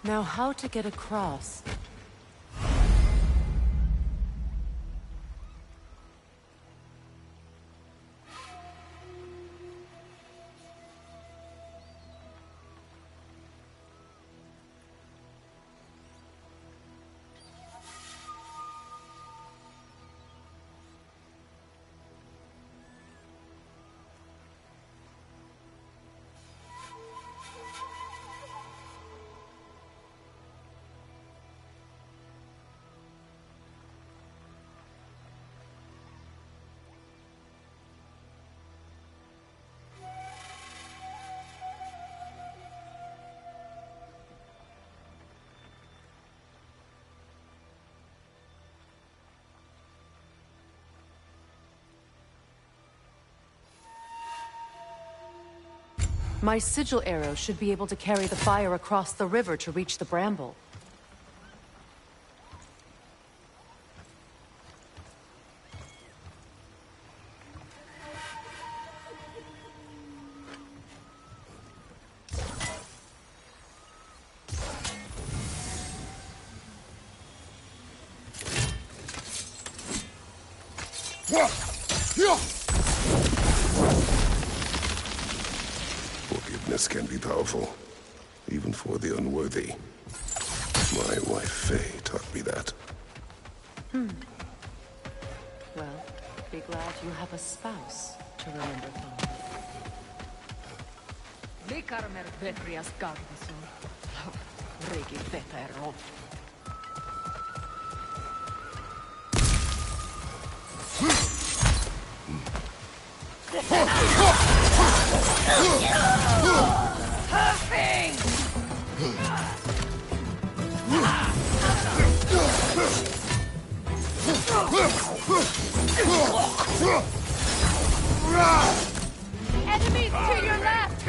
Now how to get across? My sigil arrow should be able to carry the fire across the river to reach the bramble. Forgiveness can be powerful, even for the unworthy. My wife Faye taught me that. Well, be glad you have a spouse to remember fondly. Likarmer vetrias garvison. Regi veteron. Enemies to your left!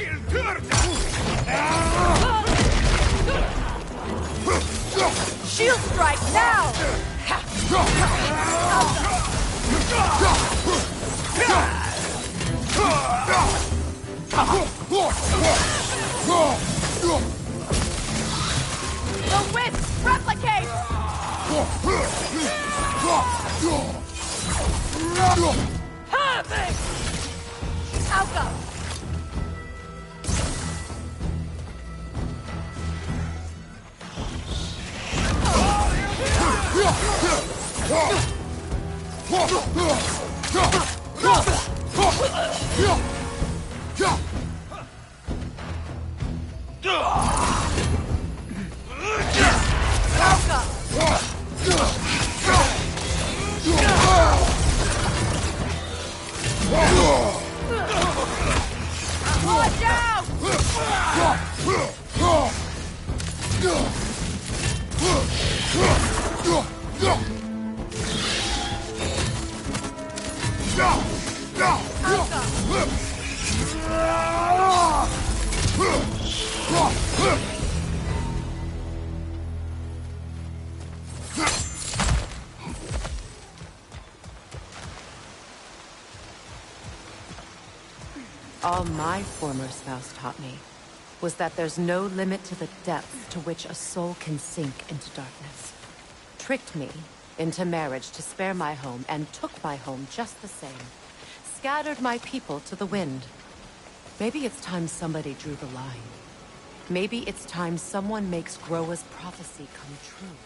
Shield strike now! The wisp replicate! Perfect! Alka! Watch out! All my former spouse taught me was that there's no limit to the depth to which a soul can sink into darkness. Tricked me into marriage to spare my home and took my home just the same. Scattered my people to the wind. Maybe it's time somebody drew the line. Maybe it's time someone makes Groa's prophecy come true.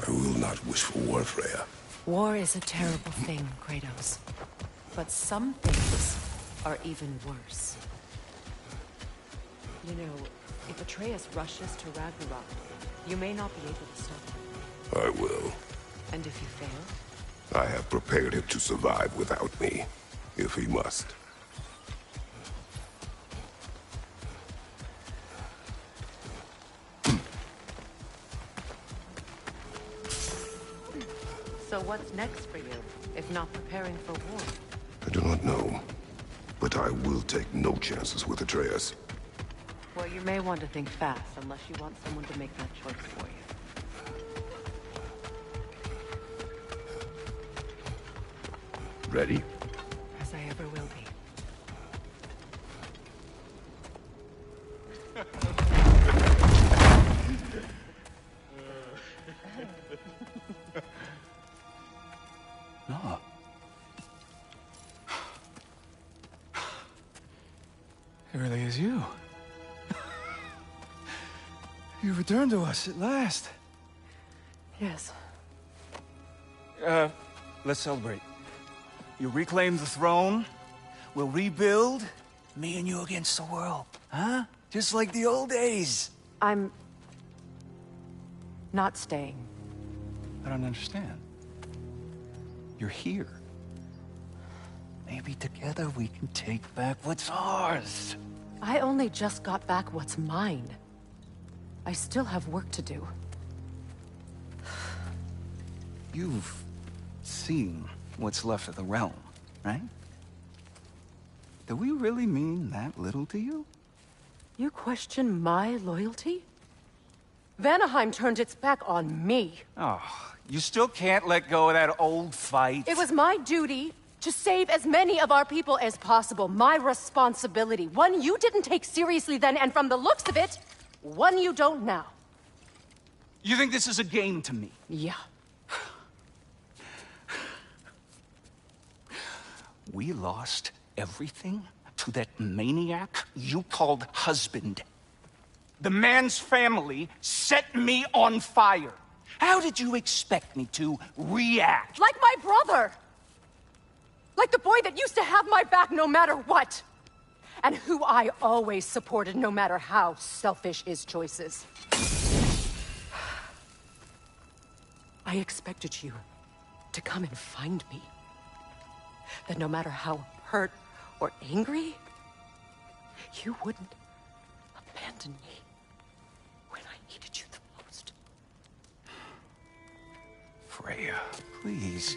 I will not wish for war, Freya. War is a terrible thing, Kratos. But some things are even worse. You know, if Atreus rushes to Ragnarok, you may not be able to stop him. I will. And if you fail? I have prepared him to survive without me, if he must. So what's next for you, if not preparing for war? I do not know, but I will take no chances with Atreus. Well, you may want to think fast, unless you want someone to make that choice for you. Ready? As I ever will be. No. It really is you. You returned to us at last. Yes. Let's celebrate. You reclaim the throne. We'll rebuild. Me and you against the world. Huh? Just like the old days. I'm... not staying. I don't understand. You're here. Maybe together we can take back what's ours. I only just got back what's mine. I still have work to do. You've seen what's left of the realm, right? Do we really mean that little to you? You question my loyalty? Vanaheim turned its back on me. Oh, you still can't let go of that old fight? It was my duty to save as many of our people as possible. My responsibility. One you didn't take seriously then, and from the looks of it, one you don't now. You think this is a game to me? Yeah. We lost everything to that maniac you called husband. The man's family set me on fire. How did you expect me to react? Like my brother! Like the boy that used to have my back no matter what! And who I always supported no matter how selfish his choices. I expected you to come and find me. That no matter how hurt or angry, you wouldn't abandon me when I needed you the most. Freya, please.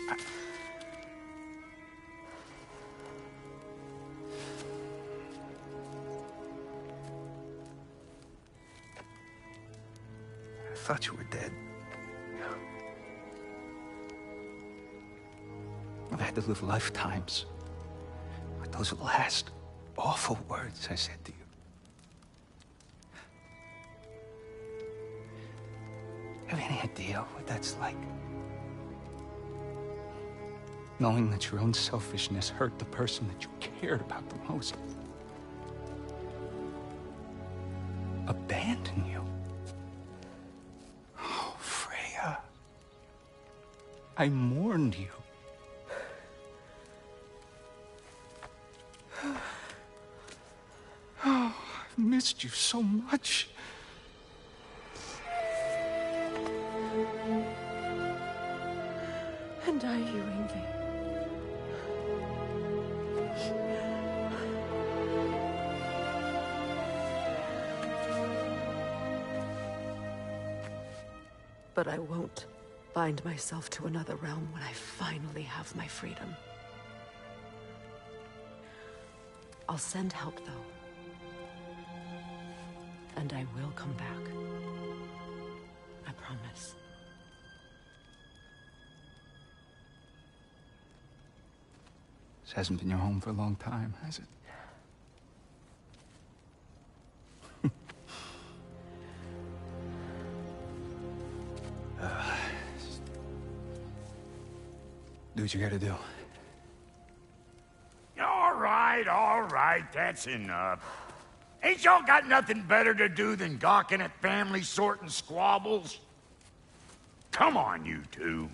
I thought you were dead. I've had to live lifetimes with those last awful words I said to you. Have any idea what that's like? Knowing that your own selfishness hurt the person that you cared about the most. Abandon you. Oh, Freya. I mourned you. Oh, I've missed you so much. And I you, Ingvi. But I won't bind myself to another realm when I finally have my freedom. I'll send help, though. And I will come back. I promise. This hasn't been your home for a long time, has it? Do what you gotta do. All right, that's enough. Ain't y'all got nothing better to do than gawking at family sorting squabbles? Come on, you two.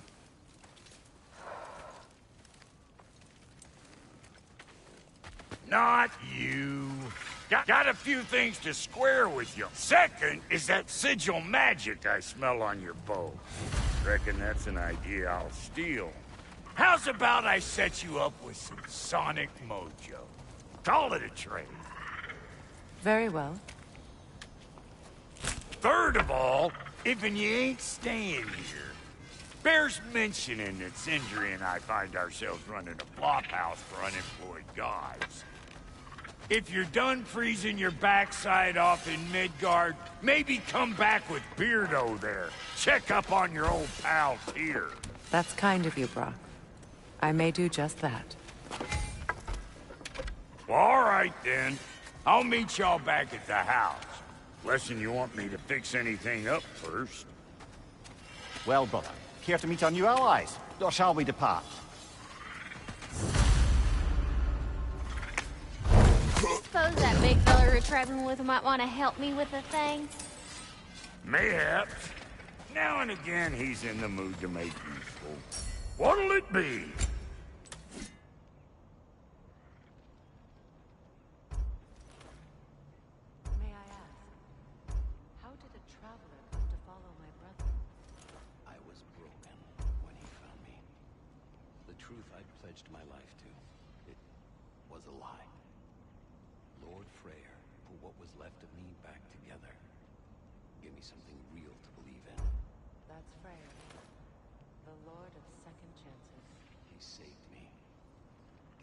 Not you. Got a few things to square with you. Second is that sigil magic I smell on your bow. Reckon that's an idea I'll steal. How's about I set you up with some sonic mojo? Call it a trade. Very well. Third of all, if you ain't staying here, bears mentioning that Sindri and I find ourselves running a flop house for unemployed guys. If you're done freezing your backside off in Midgard, maybe come back with Beardo there. Check up on your old pals here. That's kind of you, Brock. I may do just that. Well, all right, then. I'll meet y'all back at the house. Lesson you want me to fix anything up first. Well, brother, care to meet our new allies? Or shall we depart? Suppose that big fella we're traveling with might want to help me with the thing? Mayhaps. Now and again, he's in the mood to make useful. What'll it be? May I ask, how did a traveler come to follow my brother? I was broken when he found me. The truth I'd pledged my life to, it was a lie. Lord Freyr put what was left of me back together. Gave me something real to believe in. That's Freyr, the Lord of Second Chances. He saved me.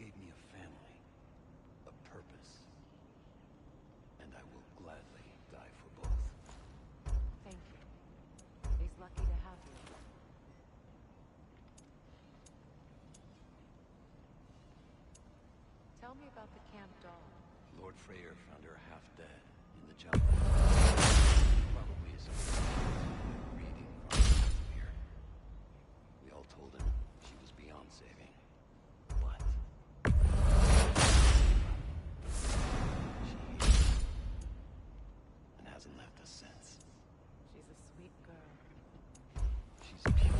Gave me a family. A purpose. And I will gladly die for both. Thank you. He's lucky to have you. Tell me about the camp doll. Lord Freyr found her half dead in the jungle. Probably escaped reading from here. We all told him she was beyond saving. But she hated him and hasn't left us since. She's a sweet girl. She's pure.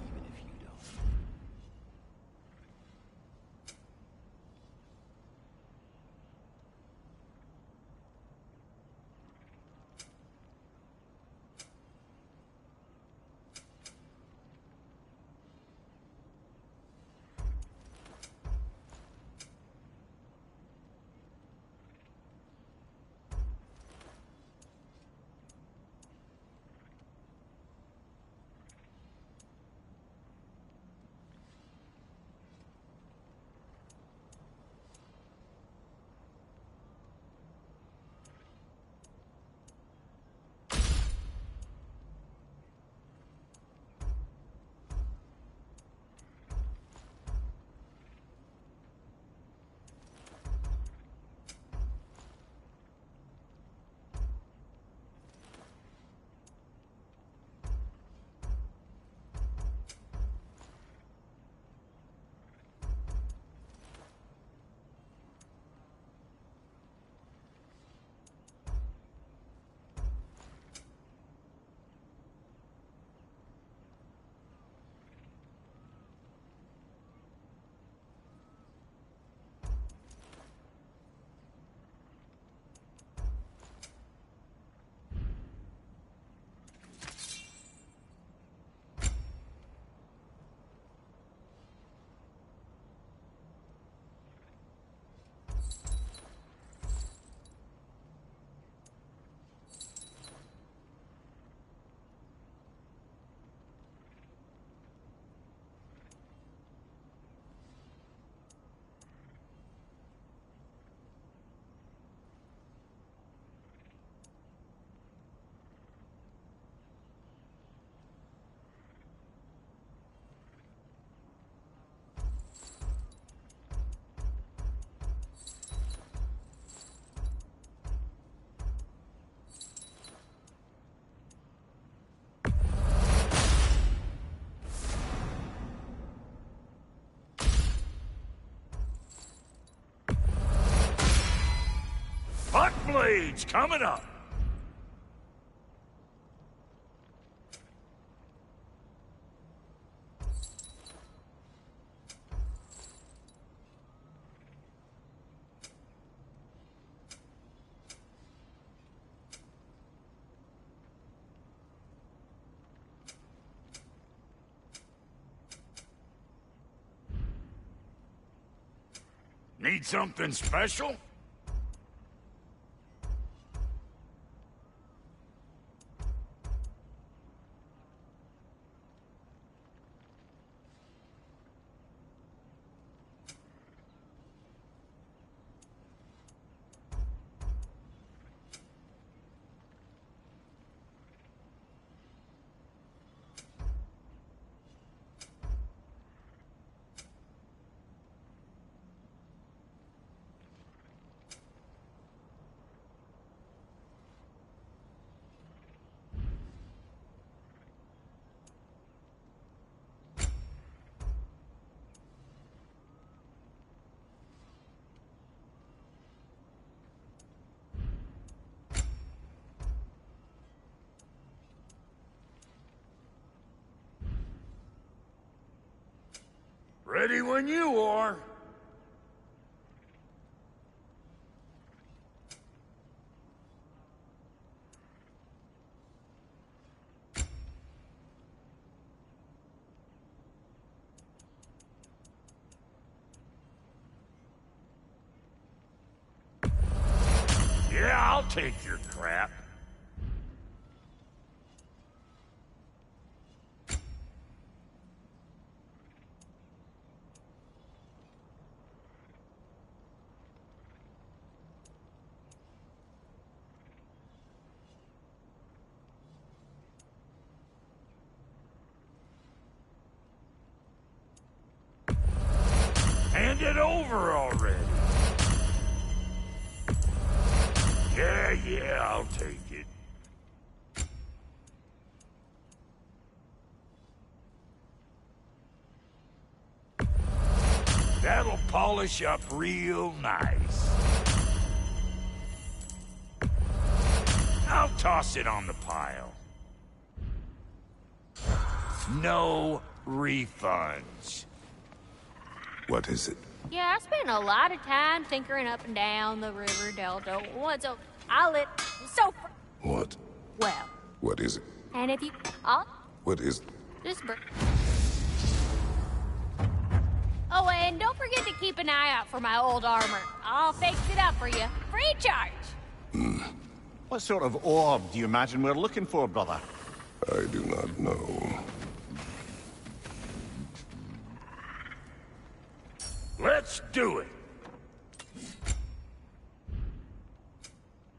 Even if you don't. Hot blades coming up! Need something special? Ready when you are. Yeah, I'll take your crap. Hand it over already. Yeah, I'll take it. That'll polish up real nice. I'll toss it on the pile. No refunds. What is it? Yeah, I spent a lot of time tinkering up and down the river delta. What's a islet? So What? well. What is it? And if you, What is... just. Oh, and don't forget to keep an eye out for my old armor. I'll fix it up for you, free charge. What sort of orb do you imagine we're looking for, brother? I do not know. Let's do it.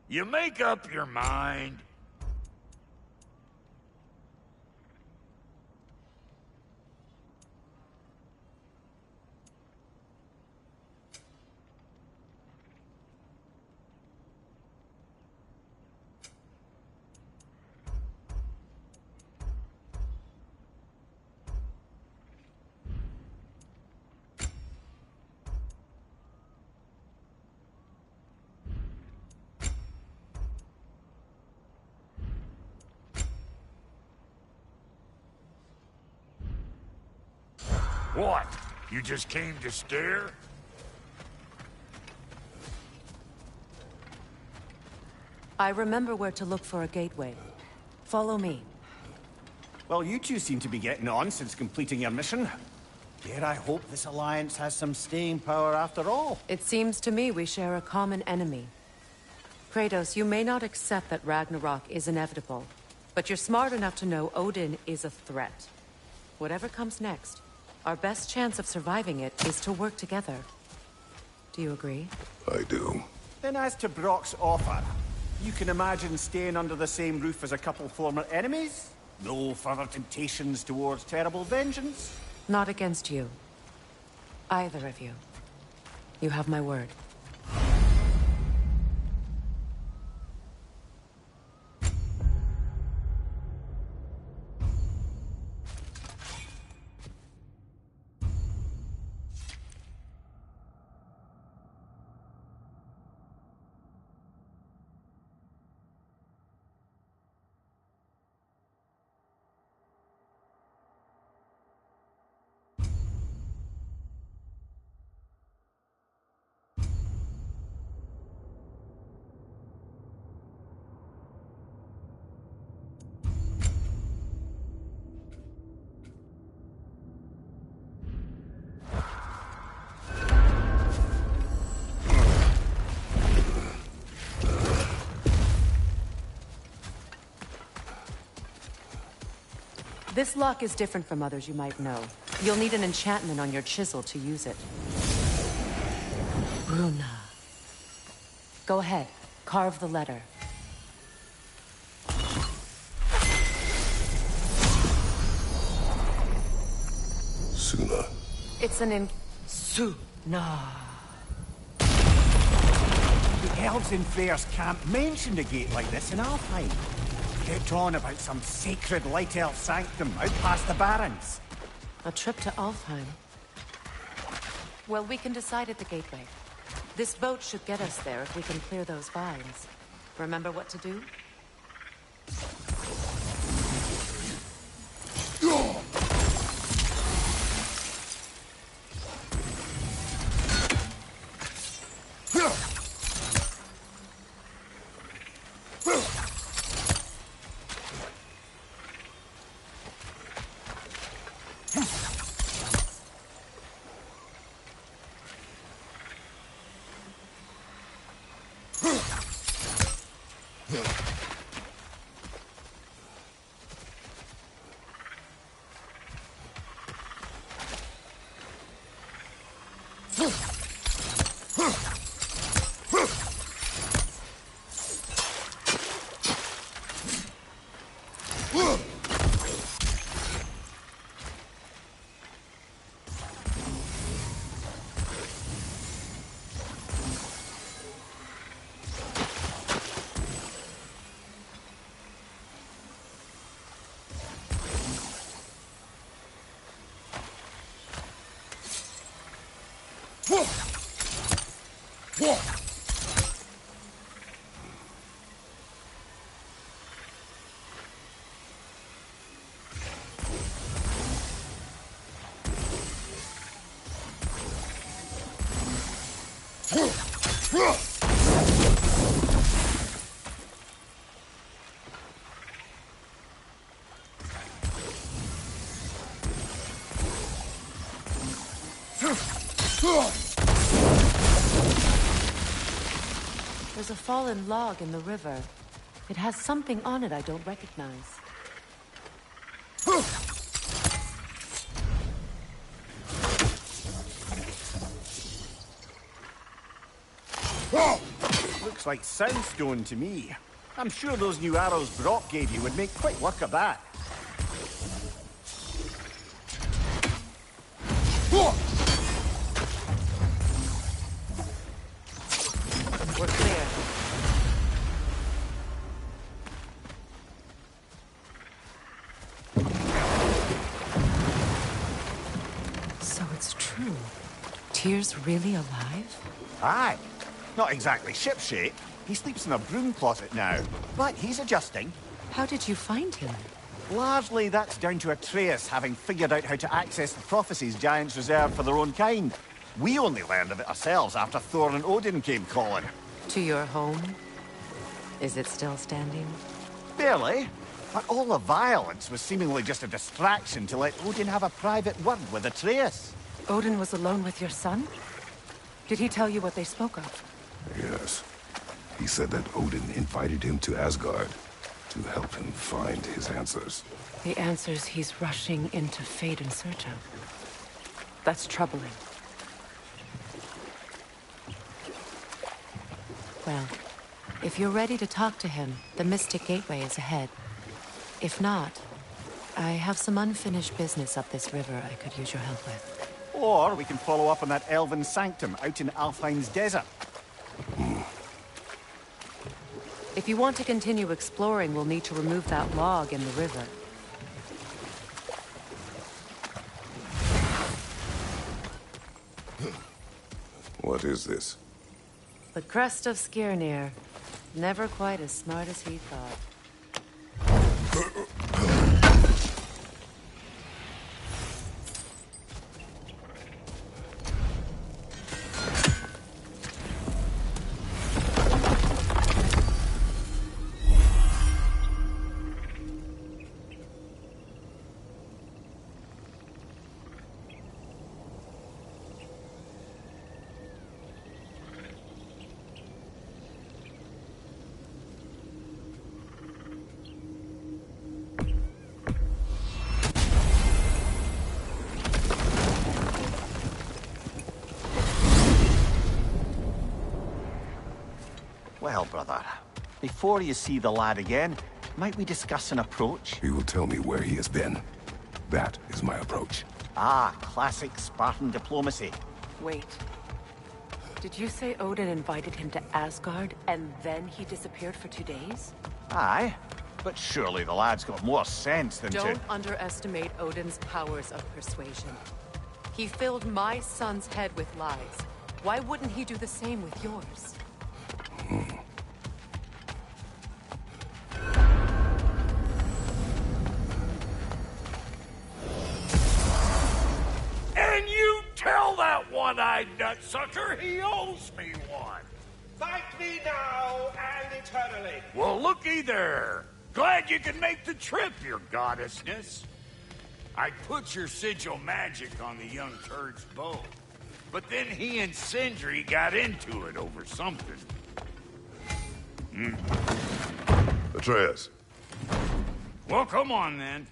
You make up your mind. What? You just came to stare? I remember where to look for a gateway. Follow me. Well, you two seem to be getting on since completing your mission. Dare I hope this alliance has some staying power after all? It seems to me we share a common enemy. Kratos, you may not accept that Ragnarok is inevitable, but you're smart enough to know Odin is a threat. Whatever comes next, our best chance of surviving it is to work together. Do you agree? I do. Then as to Brock's offer, you can imagine staying under the same roof as a couple former enemies? No further temptations towards terrible vengeance? Not against you. Either of you. You have my word. This lock is different from others you might know. You'll need an enchantment on your chisel to use it. Bruna. Go ahead. Carve the letter. Suna. It's an Suna. The elves in Freyr's camp mentioned a gate like this in Alfheim. Kept on about some sacred light elf sanctum out past the Barrens. A trip to Alfheim. Well, we can decide at the gateway. This boat should get us there if we can clear those vines. Remember what to do? There's a fallen log in the river. It has something on it I don't recognize. Looks like soundstone to me. I'm sure those new arrows Brock gave you would make quick work of that. We're clear. So it's true. Tyr's really alive? Aye. Not exactly shipshape. He sleeps in a broom closet now. But he's adjusting. How did you find him? Largely, that's down to Atreus having figured out how to access the prophecies giants reserve for their own kind. We only learned of it ourselves after Thor and Odin came calling. To your home? Is it still standing? Barely. But all the violence was seemingly just a distraction to let Odin have a private word with Atreus. Odin was alone with your son? Did he tell you what they spoke of? Yes. He said that Odin invited him to Asgard to help him find his answers. The answers he's rushing into fate in search of. That's troubling. Well, if you're ready to talk to him, the Mystic Gateway is ahead. If not, I have some unfinished business up this river I could use your help with. Or we can follow up on that elven sanctum out in Alfheim's desert. If you want to continue exploring, we'll need to remove that log in the river. What is this? The crest of Skirnir. Never quite as smart as he thought. Well, brother, before you see the lad again, might we discuss an approach? He will tell me where he has been. That is my approach. Ah, classic Spartan diplomacy. Wait. Did you say Odin invited him to Asgard, and then he disappeared for 2 days? Aye, but surely the lad's got more sense than Don't underestimate Odin's powers of persuasion. He filled my son's head with lies. Why wouldn't he do the same with yours? And you tell that one-eyed nutsucker he owes me one. Thank me now and eternally. Well, looky there. Glad you can make the trip, your goddessness. I put your sigil magic on the young turd's bow. But then he and Sindri got into it over something. Atreus. Well, come on then.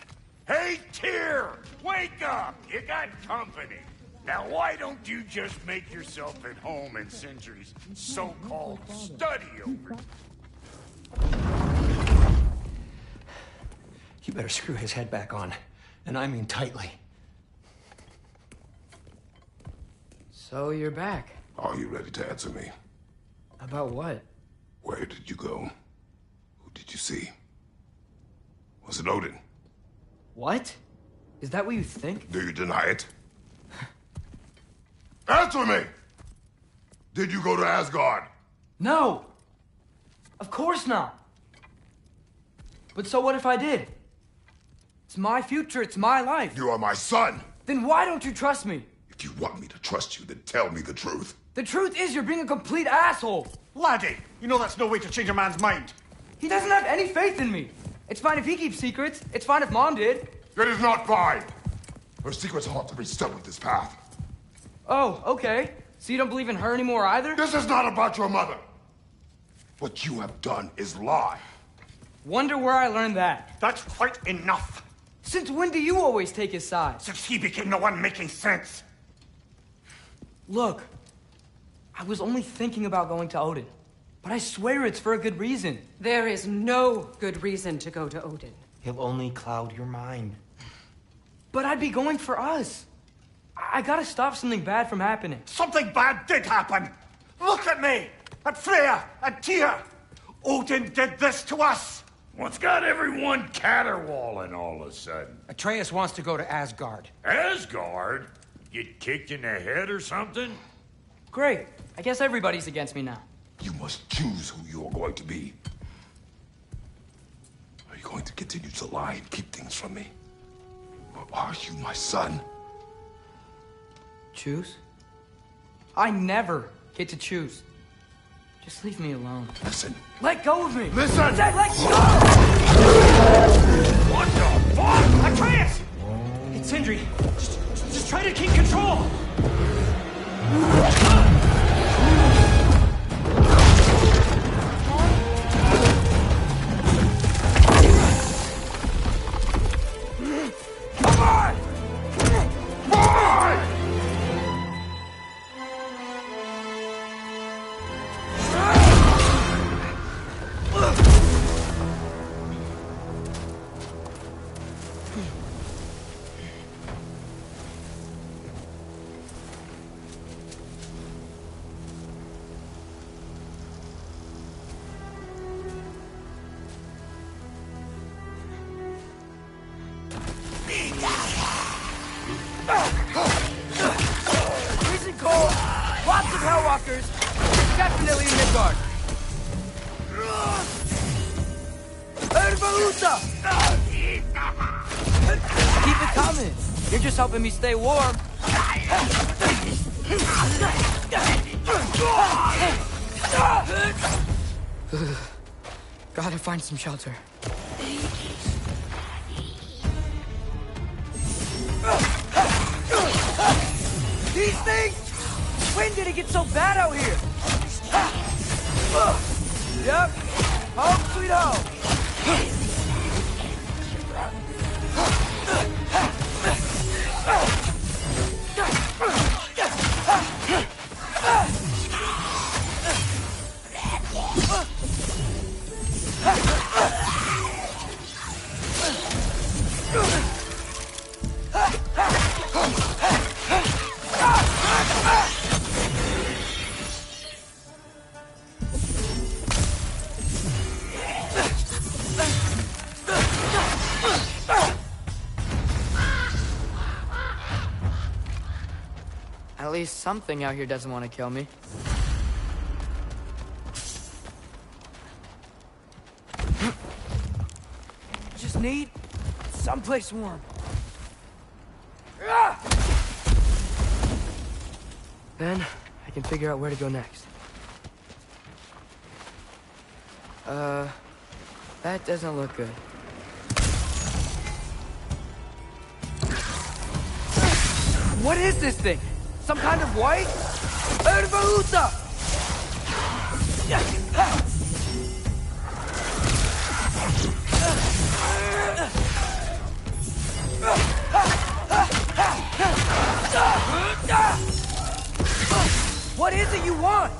Hey, Tyr! Wake up! You got company. Now, why don't you just make yourself at home in Sindri's so-called study over? You better screw his head back on. And I mean tightly. So you're back. Are you ready to answer me? About what? Where did you go? Who did you see? Was it Odin? What? Is that what you think? Do you deny it? Answer me! Did you go to Asgard? No! Of course not! But so what if I did? It's my future, it's my life. You are my son! Then why don't you trust me? If you want me to trust you, then tell me the truth. The truth is you're being a complete asshole! Laddie, you know that's no way to change a man's mind. He doesn't have any faith in me. It's fine if he keeps secrets. It's fine if Mom did. It is not fine! Her secrets ought to be stuck with this path. Oh, okay. So you don't believe in her anymore either? This is not about your mother. What you have done is lie. Wonder where I learned that. That's quite enough. Since when do you always take his side? Since he became the one making sense. Look, I was only thinking about going to Odin. But I swear it's for a good reason. There is no good reason to go to Odin. He'll only cloud your mind. But I'd be going for us. I gotta stop something bad from happening. Something bad did happen. Look at me, at Freya, and Tyr. Odin did this to us. What's got everyone caterwauling all of a sudden? Atreus wants to go to Asgard. Asgard? Get kicked in the head or something? Great. I guess everybody's against me now. You must choose who you are going to be. Are you going to continue to lie and keep things from me? Or are you my son? Choose? I never get to choose. Just leave me alone. Listen. Let go of me! Listen! Dad, let go! What the fuck? Atreus! It's Sindri. Just try to keep control! Come on! Boy! Freezing cold, lots of Hellwalkers, definitely in Midgard. Ervaluta! Keep it coming. You're just helping me stay warm. Gotta find some shelter. These things! When did it get so bad out here? Yep. Home sweet home. At least something out here doesn't want to kill me. Just need someplace warm. Then I can figure out where to go next. That doesn't look good. What is this thing? Some kind of white? Ervahuta! What is it you want?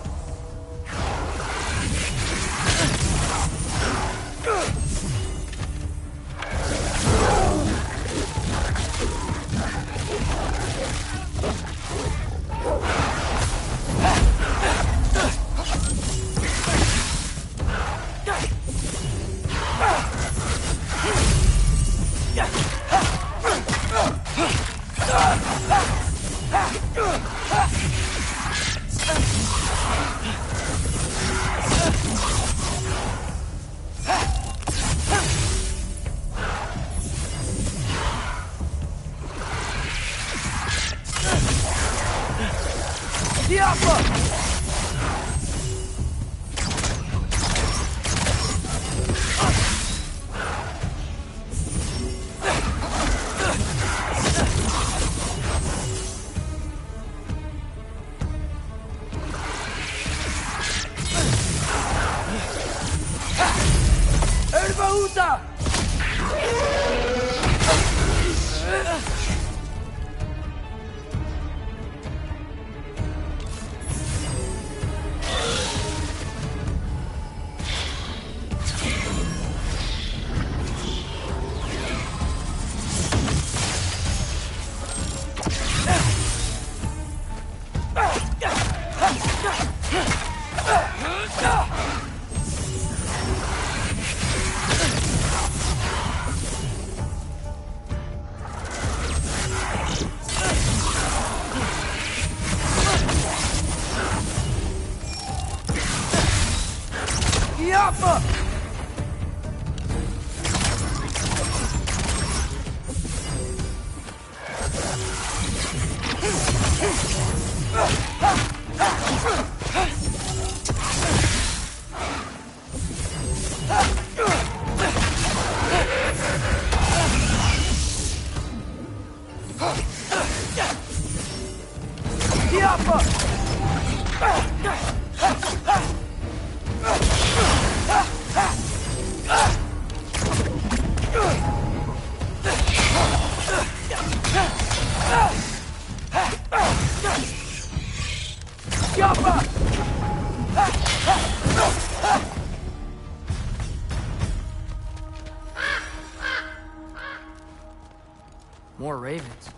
More ravens.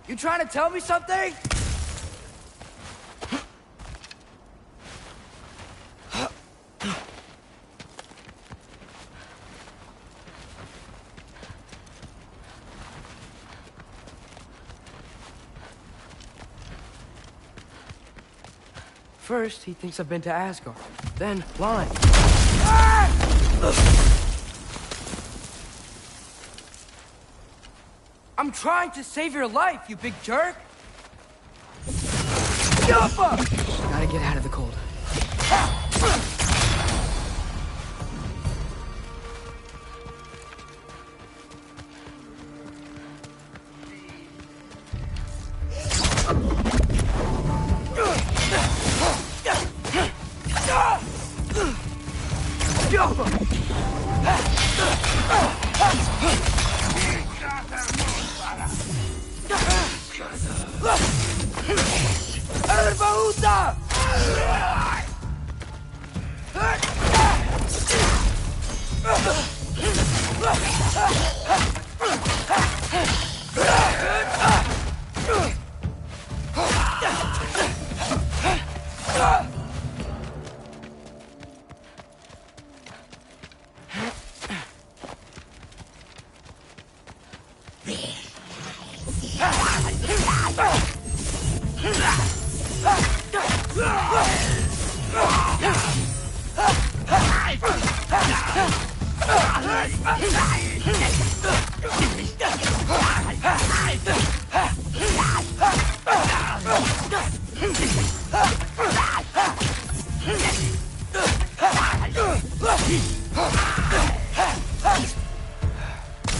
You trying to tell me something? First, he thinks I've been to Asgard. Then, lying. I'm trying to save your life, you big jerk! Gotta get out of the cold.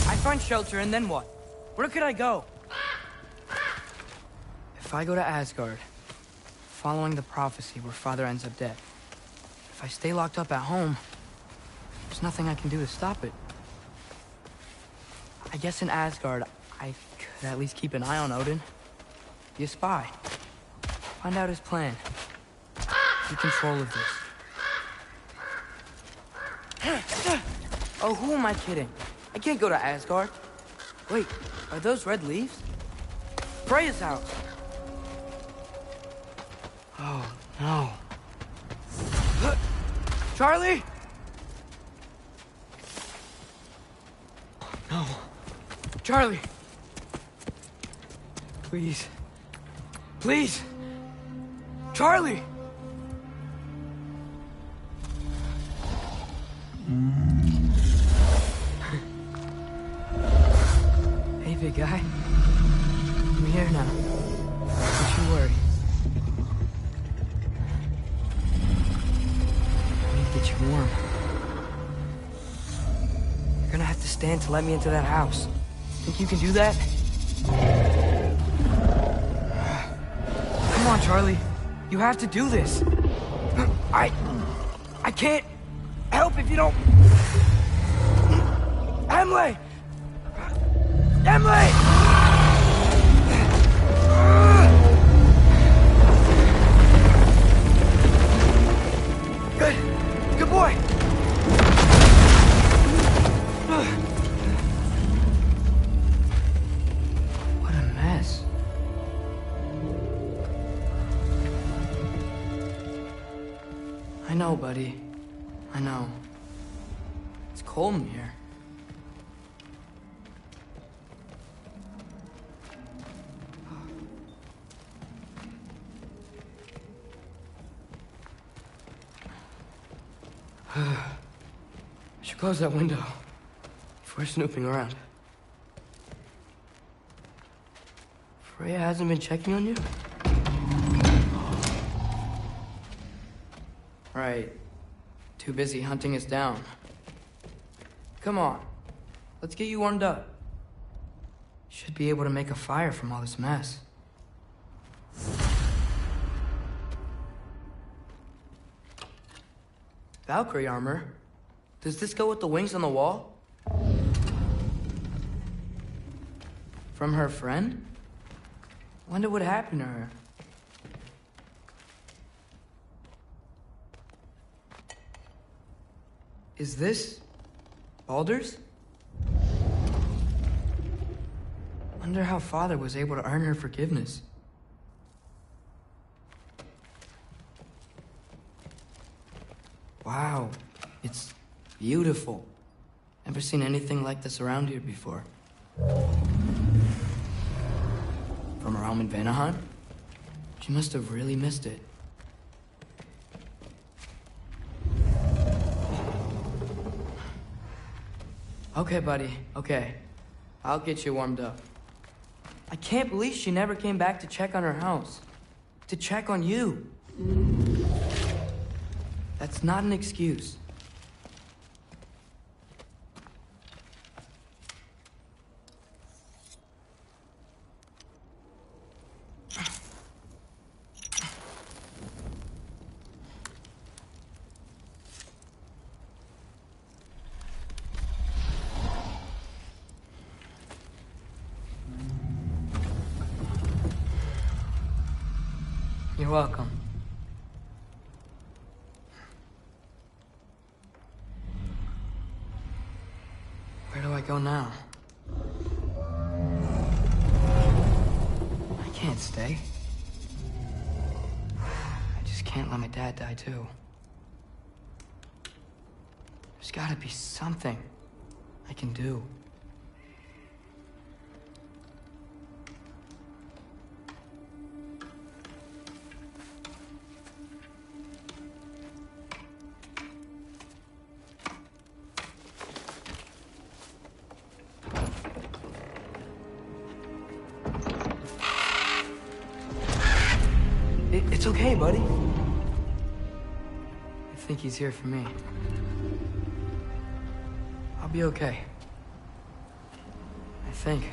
I find shelter and then what? Where could I go? If I go to Asgard, following the prophecy where Father ends up dead, if I stay locked up at home, there's nothing I can do to stop it. I guess in Asgard, I could at least keep an eye on Odin. Be a spy. Find out his plan. Take control of this. Oh, who am I kidding? I can't go to Asgard. Wait, are those red leaves? Freya's house. Oh, no. Charlie! No. Charlie! Please. Please! Charlie! Hey, big guy. I'm here now. Don't you worry. I need to get you warm. You're gonna have to stand to let me into that house. Think you can do that? Come on, Charlie. You have to do this. I can't help if you don't... Emily! Emily! Good boy. What a mess. I know, buddy. I know. It's cold in here. I should close that window before snooping around. Freya hasn't been checking on you? Right. Too busy hunting us down. Come on. Let's get you warmed up. Should be able to make a fire from all this mess. Valkyrie armor? Does this go with the wings on the wall? From her friend? Wonder what happened to her. Is this Baldur's? Wonder how Father was able to earn her forgiveness. Wow, it's beautiful. Never seen anything like this around here before. From her home in Vanaheim? She must have really missed it. Okay, buddy, okay. I'll get you warmed up. I can't believe she never came back to check on her house. To check on you. That's not an excuse. You're welcome. Where do I go now? I can't stay. I just can't let my dad die too. There's gotta be something I can do. It's okay, buddy. I think he's here for me. I'll be okay. I think.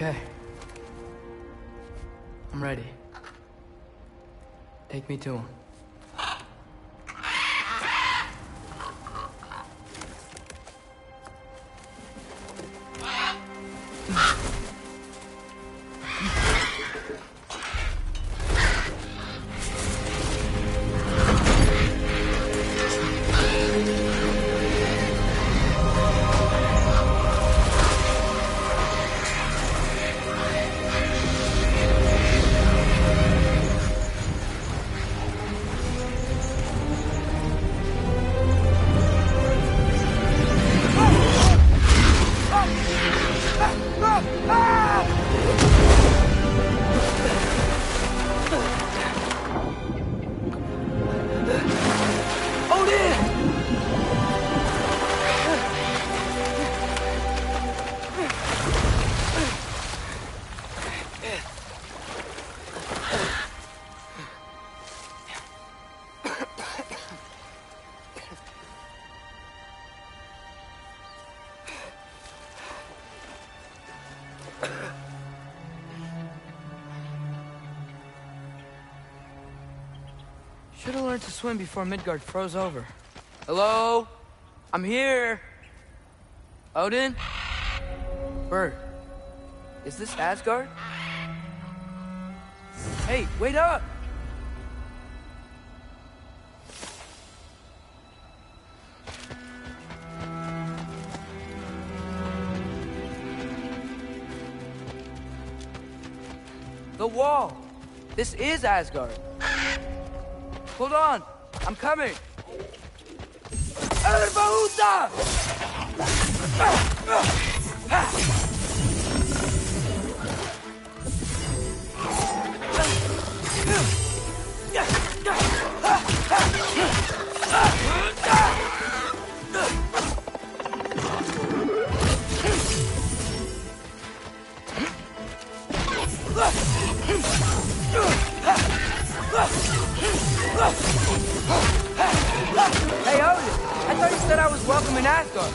Okay. I'm ready. Take me to him. Should've learned to swim before Midgard froze over. Hello? I'm here! Odin? Bert, is this Asgard? Hey, wait up! The wall! This is Asgard! Hold on! I'm coming! Erbaúda! Hey, Odin! I thought you said I was welcome in Asgard.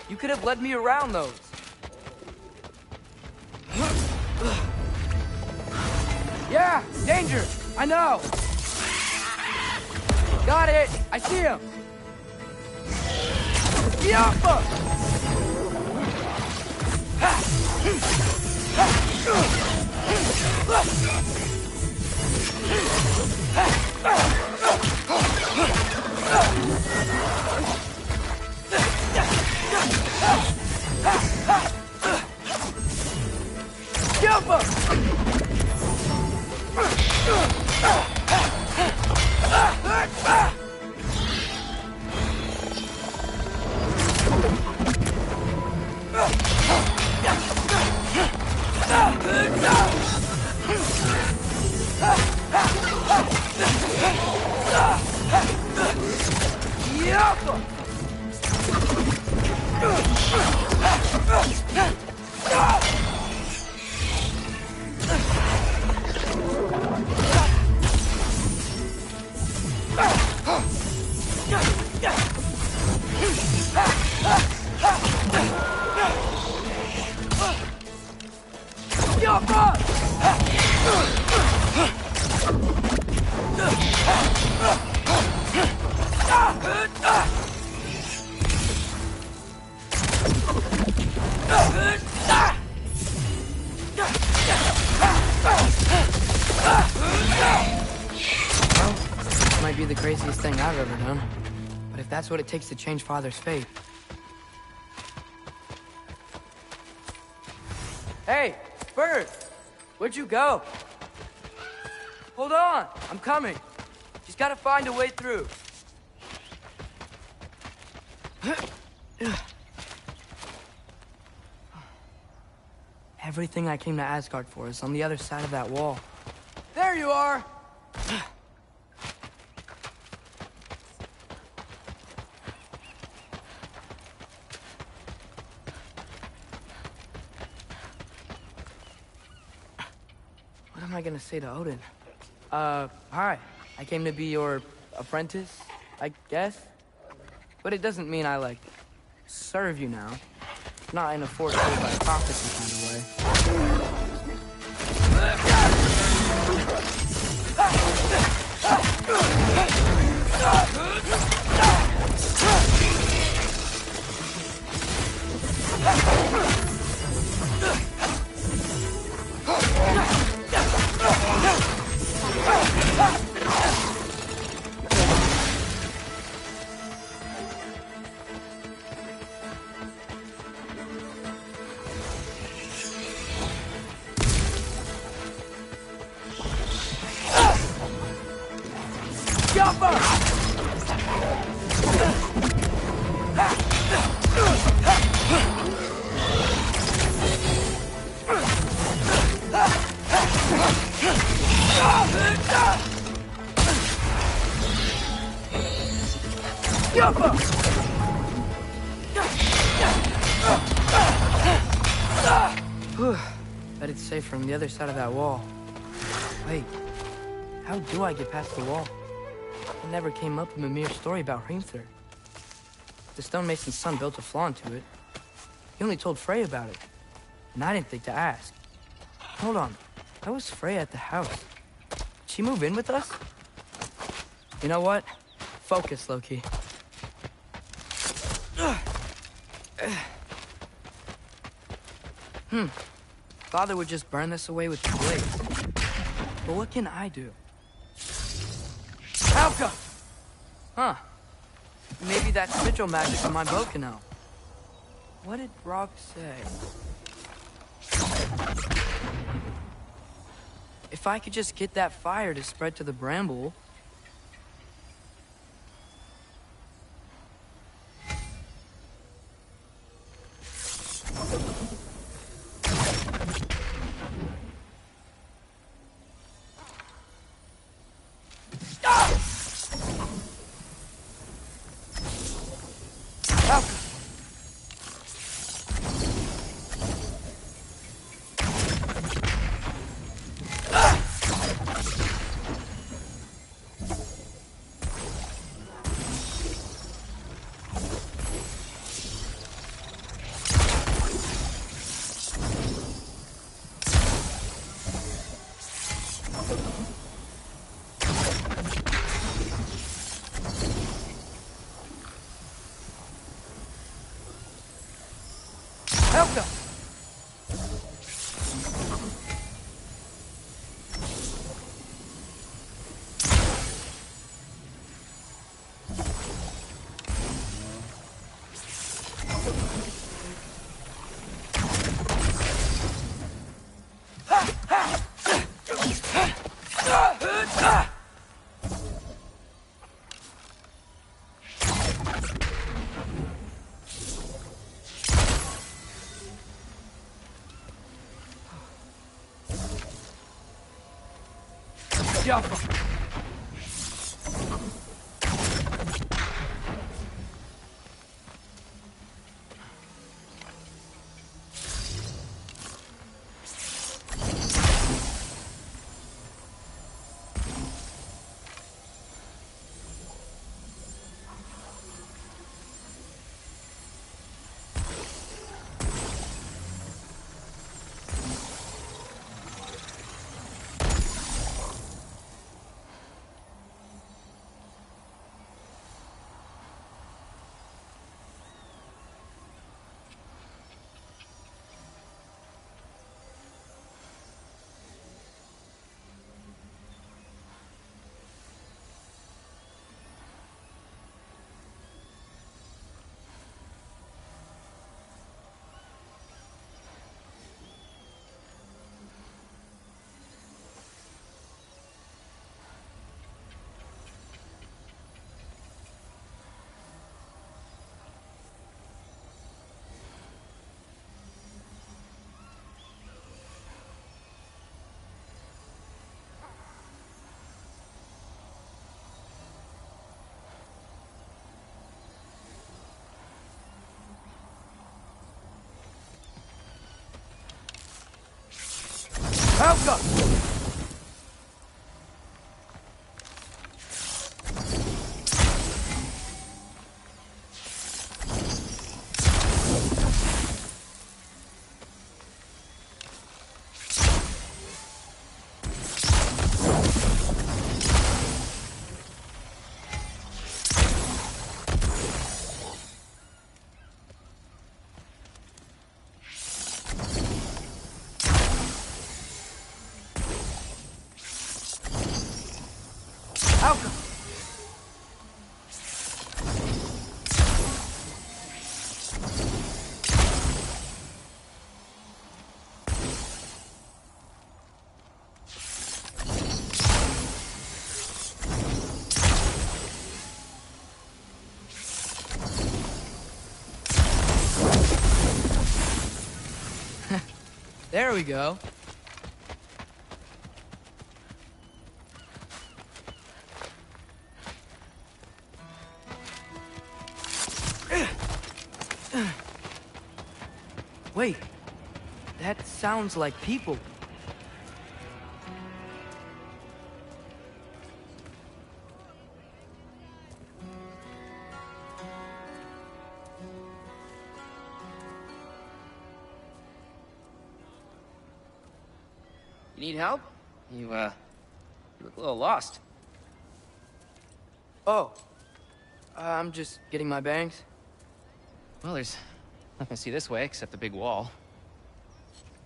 You could have led me around those. Yeah, danger! I know! Got it! I see him! Yappa! Might be the craziest thing I've ever done. But if that's what it takes to change Father's fate... Hey, Bird! Where'd you go? Hold on, I'm coming. Just gotta find a way through. Everything I came to Asgard for is on the other side of that wall. There you are! What am I gonna say to Odin? Hi. I came to be your apprentice, I guess? But it doesn't mean I, like, serve you now. Not in a forced prophecy kind of way. Bet it's safe from the other side of that wall. Wait, how do I get past the wall? It never came up in Mimir's story about Hrimthur. The stonemason's son built a flaw into it. He only told Frey about it, and I didn't think to ask. Hold on, how was Frey at the house? Did she move in with us? You know what? Focus, Loki. Father would just burn this away with the blades. But what can I do? Helga! Huh. Maybe that's sigil magic on my bow can help. What did Brock say? If I could just get that fire to spread to the bramble... Helga! Jump! Alka! Alka! There we go. Wait, that sounds like people. You need help? You look a little lost. Oh, I'm just getting my bearings. Well, there's nothing to see this way except the big wall.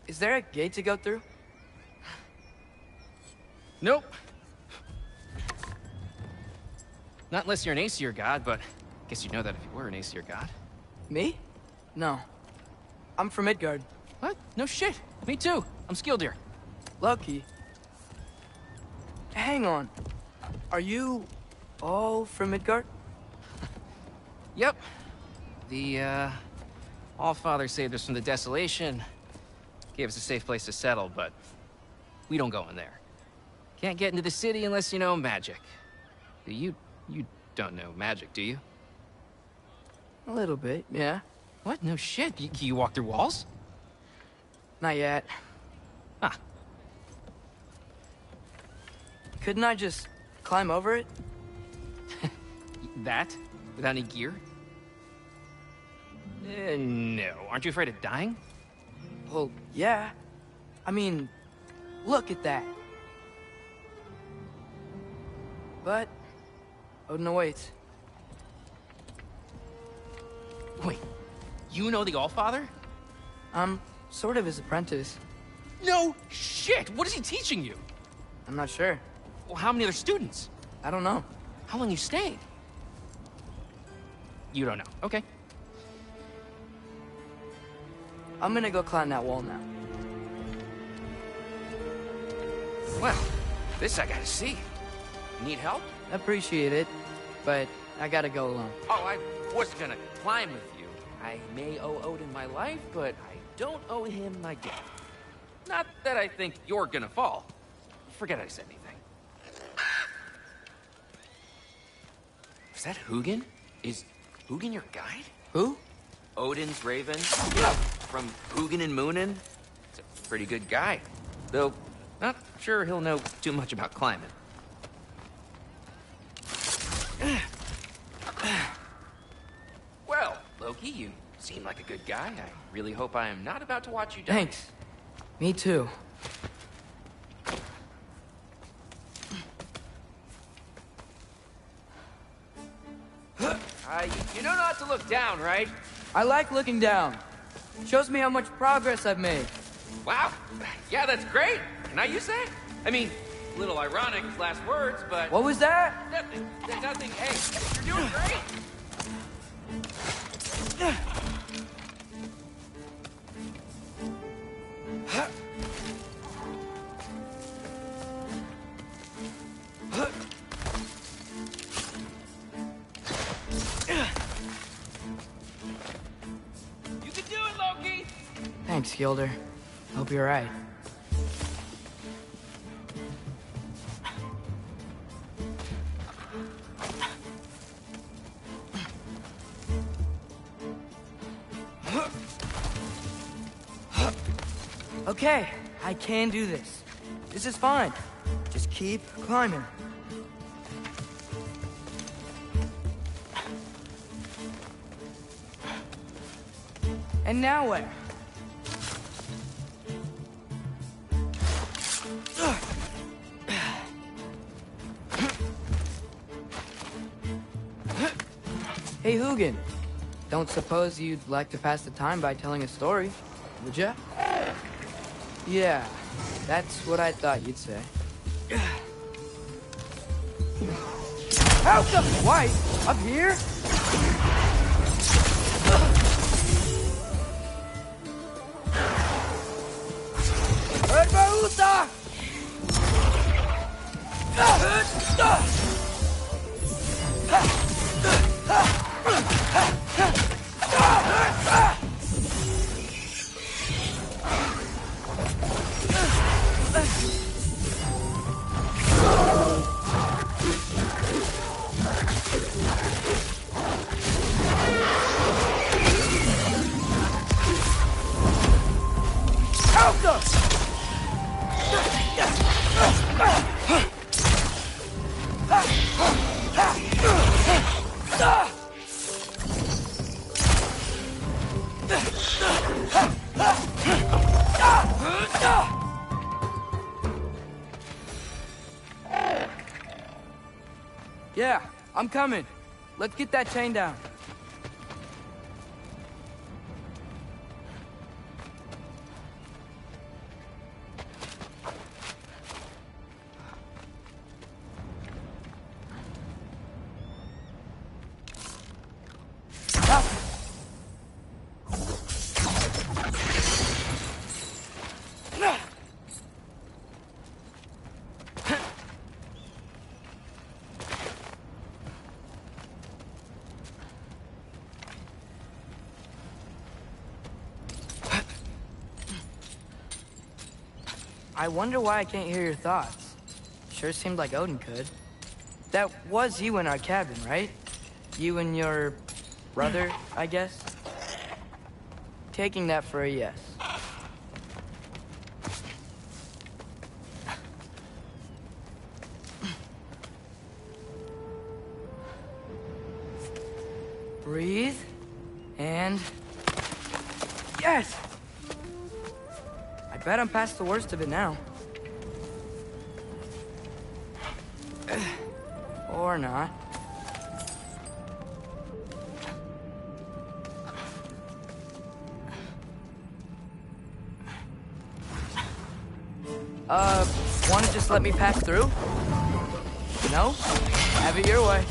Is there a gate to go through? Nope. Not unless you're an Aesir god, but I guess you'd know that if you were an Aesir god. Me? No. I'm from Midgard. What? No shit. Me too. I'm Skildir. Lucky. Hang on. Are you all from Midgard? Yep. The, Allfather saved us from the desolation. Gave us a safe place to settle, but we don't go in there. Can't get into the city unless you know magic. You don't know magic, do you? A little bit, yeah. What? No shit. You walk through walls? Not yet. Huh. Couldn't I just climb over it? That? Without any gear? No. Aren't you afraid of dying? Well, yeah. I mean, look at that. But Odin awaits. Wait, you know the Allfather? I'm sort of his apprentice. No shit! What is he teaching you? I'm not sure. Well, how many other students? I don't know. How long you stayed? You don't know. Okay. I'm gonna go climb that wall now. Well, this I gotta see. Need help? Appreciate it, but I gotta go alone. Oh, I was gonna climb with you. I may owe Odin my life, but I don't owe him my death. Not that I think you're gonna fall. Forget I said anything. Is that Hugin? Is Hugin your guide? Who? Odin's raven. From Hugin and Moonin. He's a pretty good guy. Though, not sure he'll know too much about climbing. Well, Loki, you seem like a good guy. I really hope I am not about to watch you die. Thanks. Me too. You know not to look down, right? I like looking down. Shows me how much progress I've made. Wow. Yeah, that's great. Can I use that? I mean, a little ironic, his last words, but... What was that? Nothing. Nothing. Hey, you're doing great. You can do it, Loki! Thanks, Gilder. Hope you're right. Okay, I can do this. This is fine. Just keep climbing. And now where? Hey, Hugin. Don't suppose you'd like to pass the time by telling a story, would ya? Yeah, that's what I thought you'd say. How come White? Up here? Herbaúta! Yeah, I'm coming. Let's get that chain down. I wonder why I can't hear your thoughts. Sure seemed like Odin could. That was you in our cabin, right? You and your brother, I guess? Taking that for a yes. Breathe. And... yes! I bet I'm past the worst of it now. Or not. Wanna just let me pass through? No? Have it your way.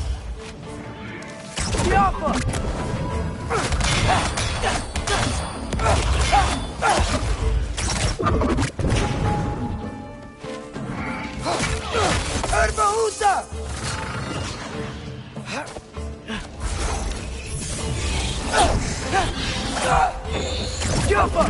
Yappa! Herbaúta! Yappa!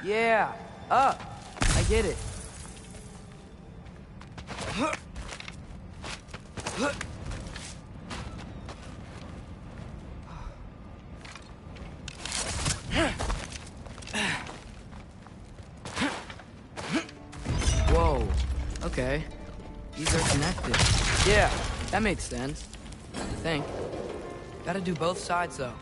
Yeah, up. I get it. Whoa, okay. These are connected. Yeah, that makes sense. I think. Gotta do both sides, though.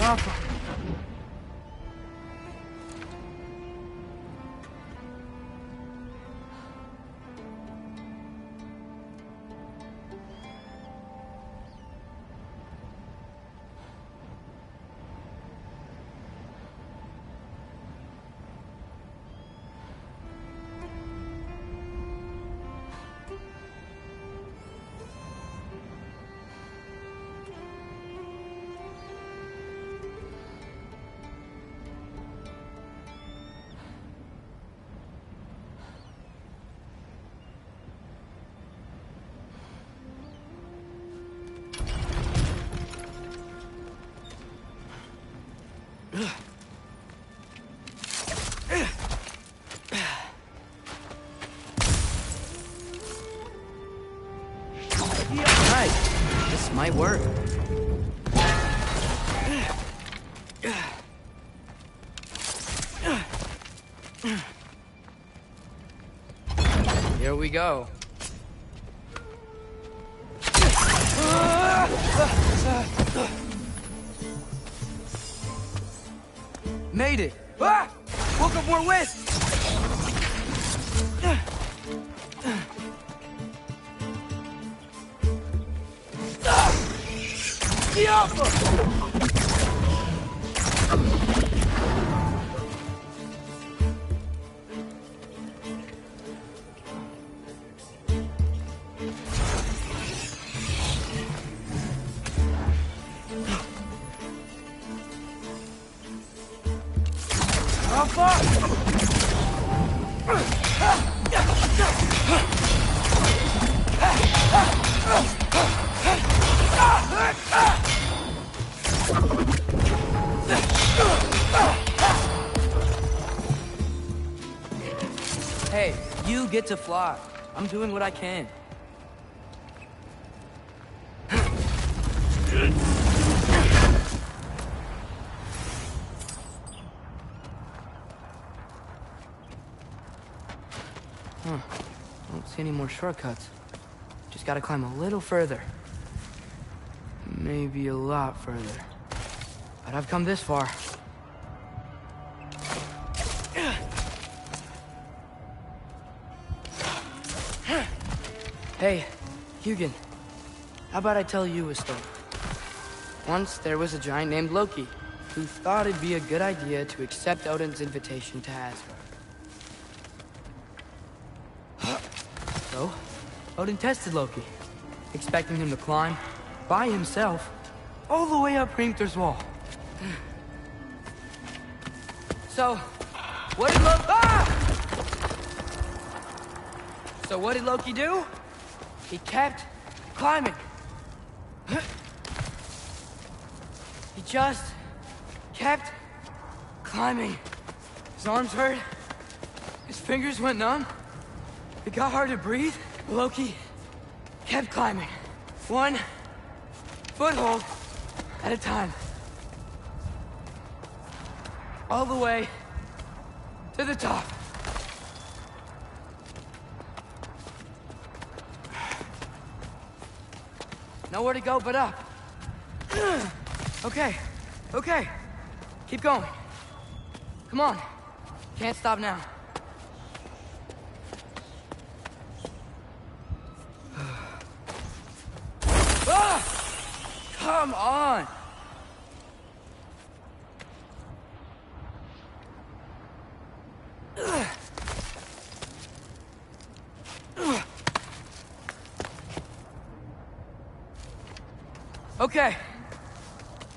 Papa. Right. This might work. Here we go. Made it! Ah! Woke up more west! Hey, you get to fly. I'm doing what I can. Don't see any more shortcuts. Just gotta climb a little further. Maybe a lot further. But I've come this far. Hey, Hugin. How about I tell you a story? Once there was a giant named Loki who thought it'd be a good idea to accept Odin's invitation to Asgard. So, Odin tested Loki, expecting him to climb, by himself, all the way up Hrimthur's wall. So, what did Loki do? He kept climbing. He just kept climbing. His arms hurt. His fingers went numb. It got hard to breathe. Loki kept climbing. One foothold at a time. All the way to the top. Nowhere to go but up. Okay. Keep going. Come on. Can't stop now. Come on! Okay.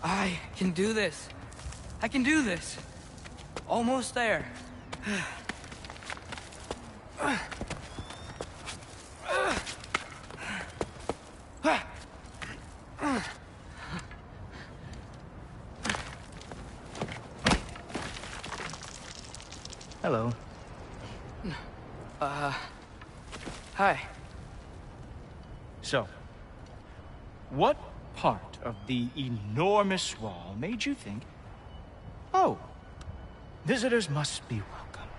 I can do this. I can do this. Almost there. Hello. Hi. So, what part of the enormous wall made you think, oh, visitors must be welcome?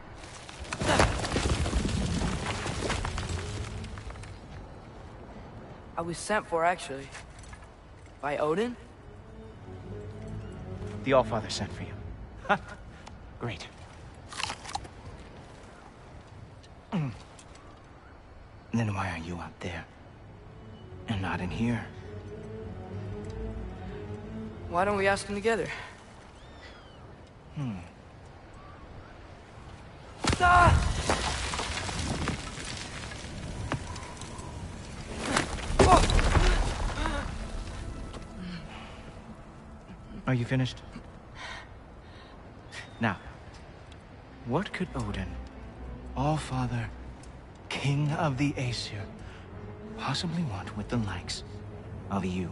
I was sent for, actually. By Odin? The Allfather sent for you. Ha! Great. Then why are you out there? And not in here? Why don't we ask him together? Ah! Are you finished? Now, what could Odin, Allfather, King of the Aesir, possibly want with the likes of you?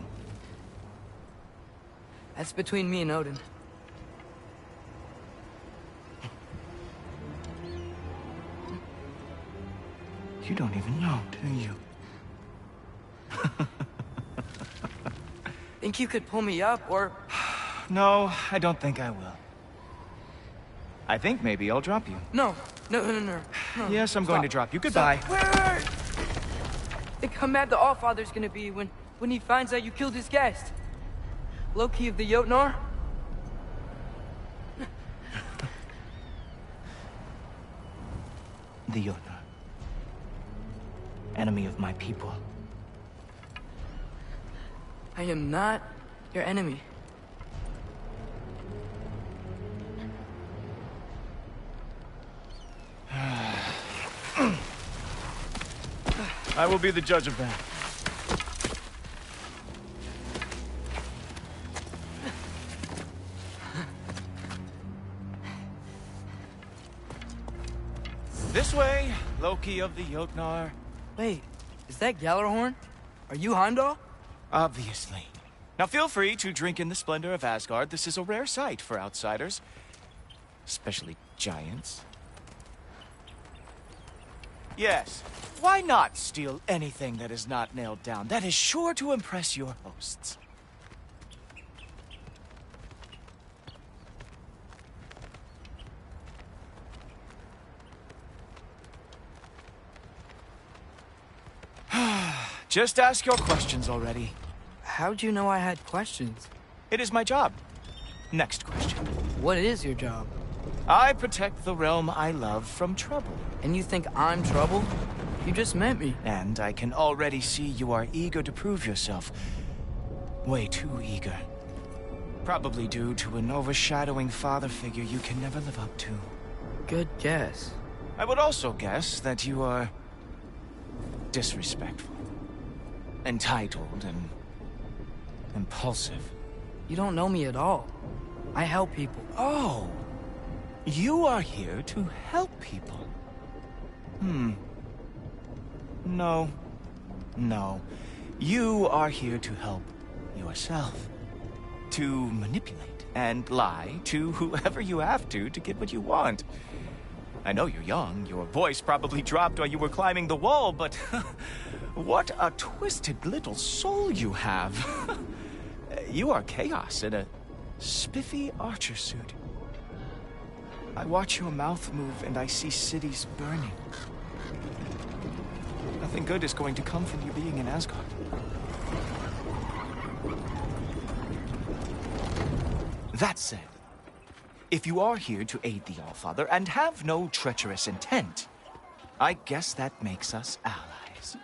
That's between me and Odin. You don't even know, do you? Think you could pull me up, or... No, I don't think I will. I think maybe I'll drop you. No. Yes, I'm going to drop you. Goodbye. Wait! Think how mad the Allfather's gonna be when he finds out you killed his guest. Loki of the Jotnar? The Jotnar. Enemy of my people. I am not your enemy. I will be the judge of that. This way, Loki of the Jotnar. Wait, is that Gjallarhorn? Are you Heimdall? Obviously. Now feel free to drink in the splendor of Asgard. This is a rare sight for outsiders. Especially giants. Yes, why not steal anything that is not nailed down? That is sure to impress your hosts. Just ask your questions already. How'd you know I had questions? It is my job. Next question. What is your job? I protect the realm I love from trouble. And you think I'm trouble? You just met me. And I can already see you are eager to prove yourself. Way too eager. Probably due to an overshadowing father figure you can never live up to. Good guess. I would also guess that you are disrespectful, entitled, and impulsive. You don't know me at all. I help people. Oh, you are here to help people. No. You are here to help yourself. To manipulate and lie to whoever you have to get what you want. I know you're young. Your voice probably dropped while you were climbing the wall, but what a twisted little soul you have. You are chaos in a spiffy archer suit. I watch your mouth move and I see cities burning. Nothing good is going to come from you being in Asgard. That said, if you are here to aid the Allfather and have no treacherous intent, I guess that makes us allies.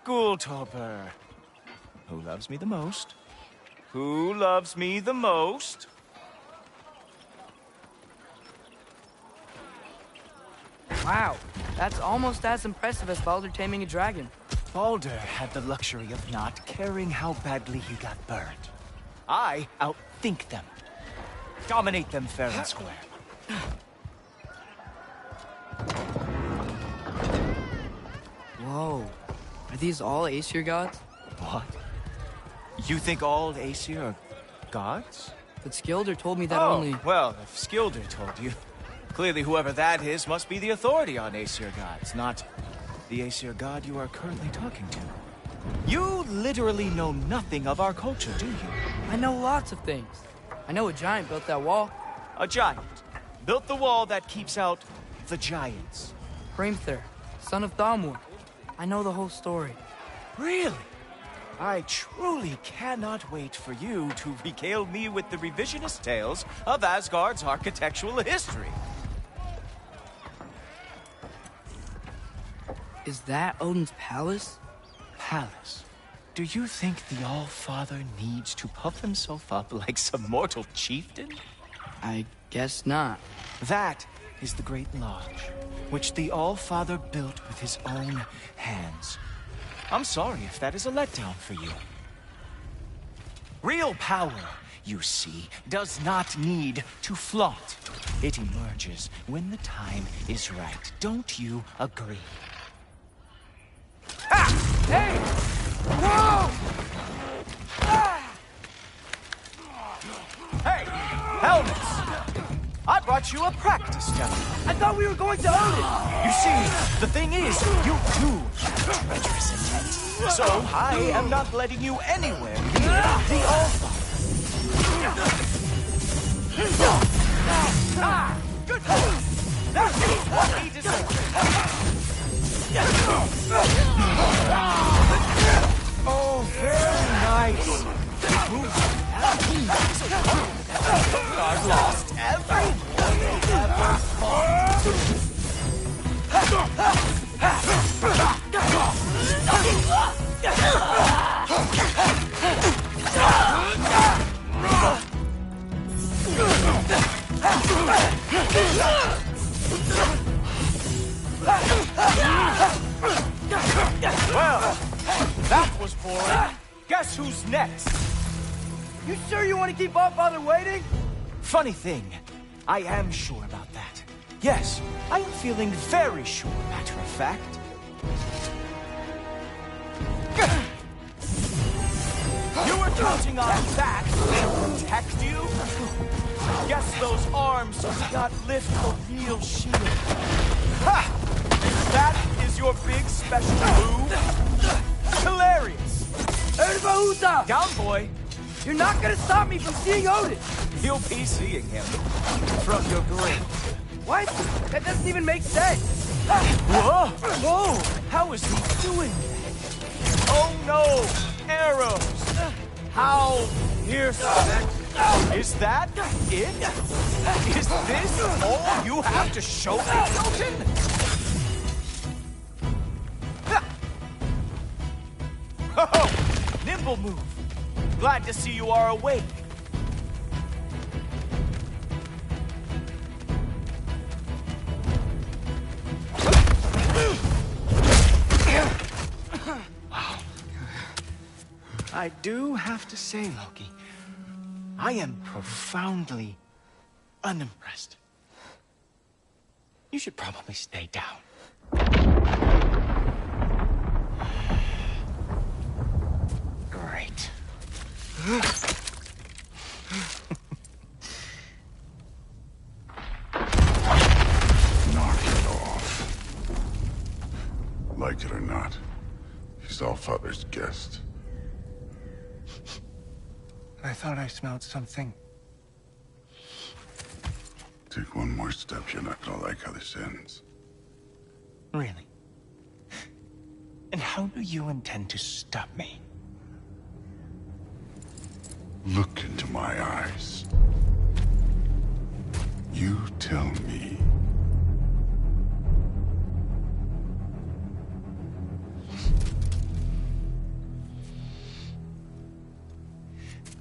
Gultoper. Who loves me the most? Who loves me the most? Wow, that's almost as impressive as Baldur taming a dragon. Baldur had the luxury of not caring how badly he got burned. I outthink them. Dominate them fair and square. Whoa. Are these all Aesir gods? What? You think all Aesir are gods? But Skilder told me that only... well, if Skilder told you, clearly whoever that is must be the authority on Aesir gods, not the Aesir god you are currently talking to. You literally know nothing of our culture, do you? I know lots of things. I know a giant built that wall. A giant built the wall that keeps out the giants. Hrimthur, son of Thamur. I know the whole story. Really? I truly cannot wait for you to regale me with the revisionist tales of Asgard's architectural history. Is that Odin's palace? Palace? Do you think the All-Father needs to puff himself up like some mortal chieftain? I guess not. That is the Great Lodge, which the All-Father built with his own hands. I'm sorry if that is a letdown for you. Real power, you see, does not need to flaunt. It emerges when the time is right. Don't you agree? Ha! Hey! Whoa! Hey! Helmets! I brought you a practice gun. I thought we were going to own it! You see, the thing is, you do have treacherous intent. So I am not letting you anywhere near the All-Father. Ah! Good boy! That is what he deserves! Oh, very nice. I've lost everyone ever fought. Well, that was boring. Guess who's next? You sure you want to keep All-Father waiting? Funny thing, I am sure about that. Yes, I am feeling very sure, matter of fact. You were counting on that to protect you? Guess those arms do not lift a real shield. Ha! That is your big special move? Hilarious! Erbahuta! Down, boy! You're not gonna stop me from seeing Odin! You'll be seeing him from your grave. What? That doesn't even make sense! Whoa! Whoa! How is he doing that? Oh no! Arrows! How fearsome! Is that it? Is this all you have to show me, Jotun? Oh! Nimble move! Glad to see you are awake. Wow. I do have to say, Loki, I am profoundly unimpressed. You should probably stay down. Great. Knock it off. Like it or not, he's All-Father's guest. I thought I smelled something. Take one more step, you're not gonna like how this ends. Really? And how do you intend to stop me? Look into my eyes. You tell me.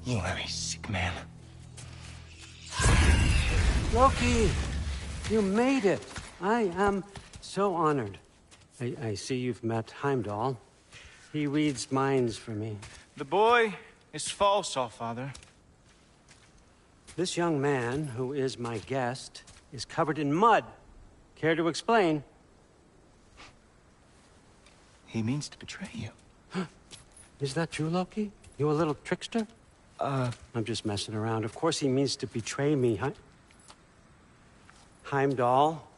You are a sick man. Loki, you made it. I am so honored. I see you've met Heimdall. He reads minds for me. The boy is false, All-Father. This young man, who is my guest, is covered in mud. Care to explain? He means to betray you. Is that true, Loki? You a little trickster? I'm just messing around. Of course he means to betray me, Heimdall?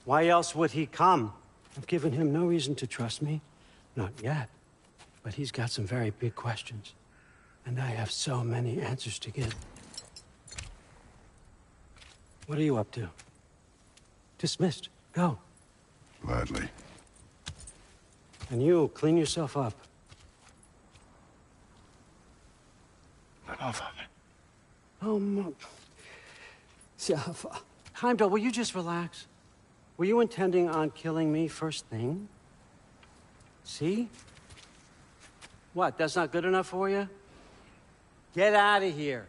Why else would he come? I've given him no reason to trust me. Not yet. But he's got some very big questions. And I have so many answers to give. What are you up to? Dismissed. Go. Gladly. And you, clean yourself up. Oh, Heimdall, will you just relax? Were you intending on killing me first thing? See? What, that's not good enough for you? Get out of here.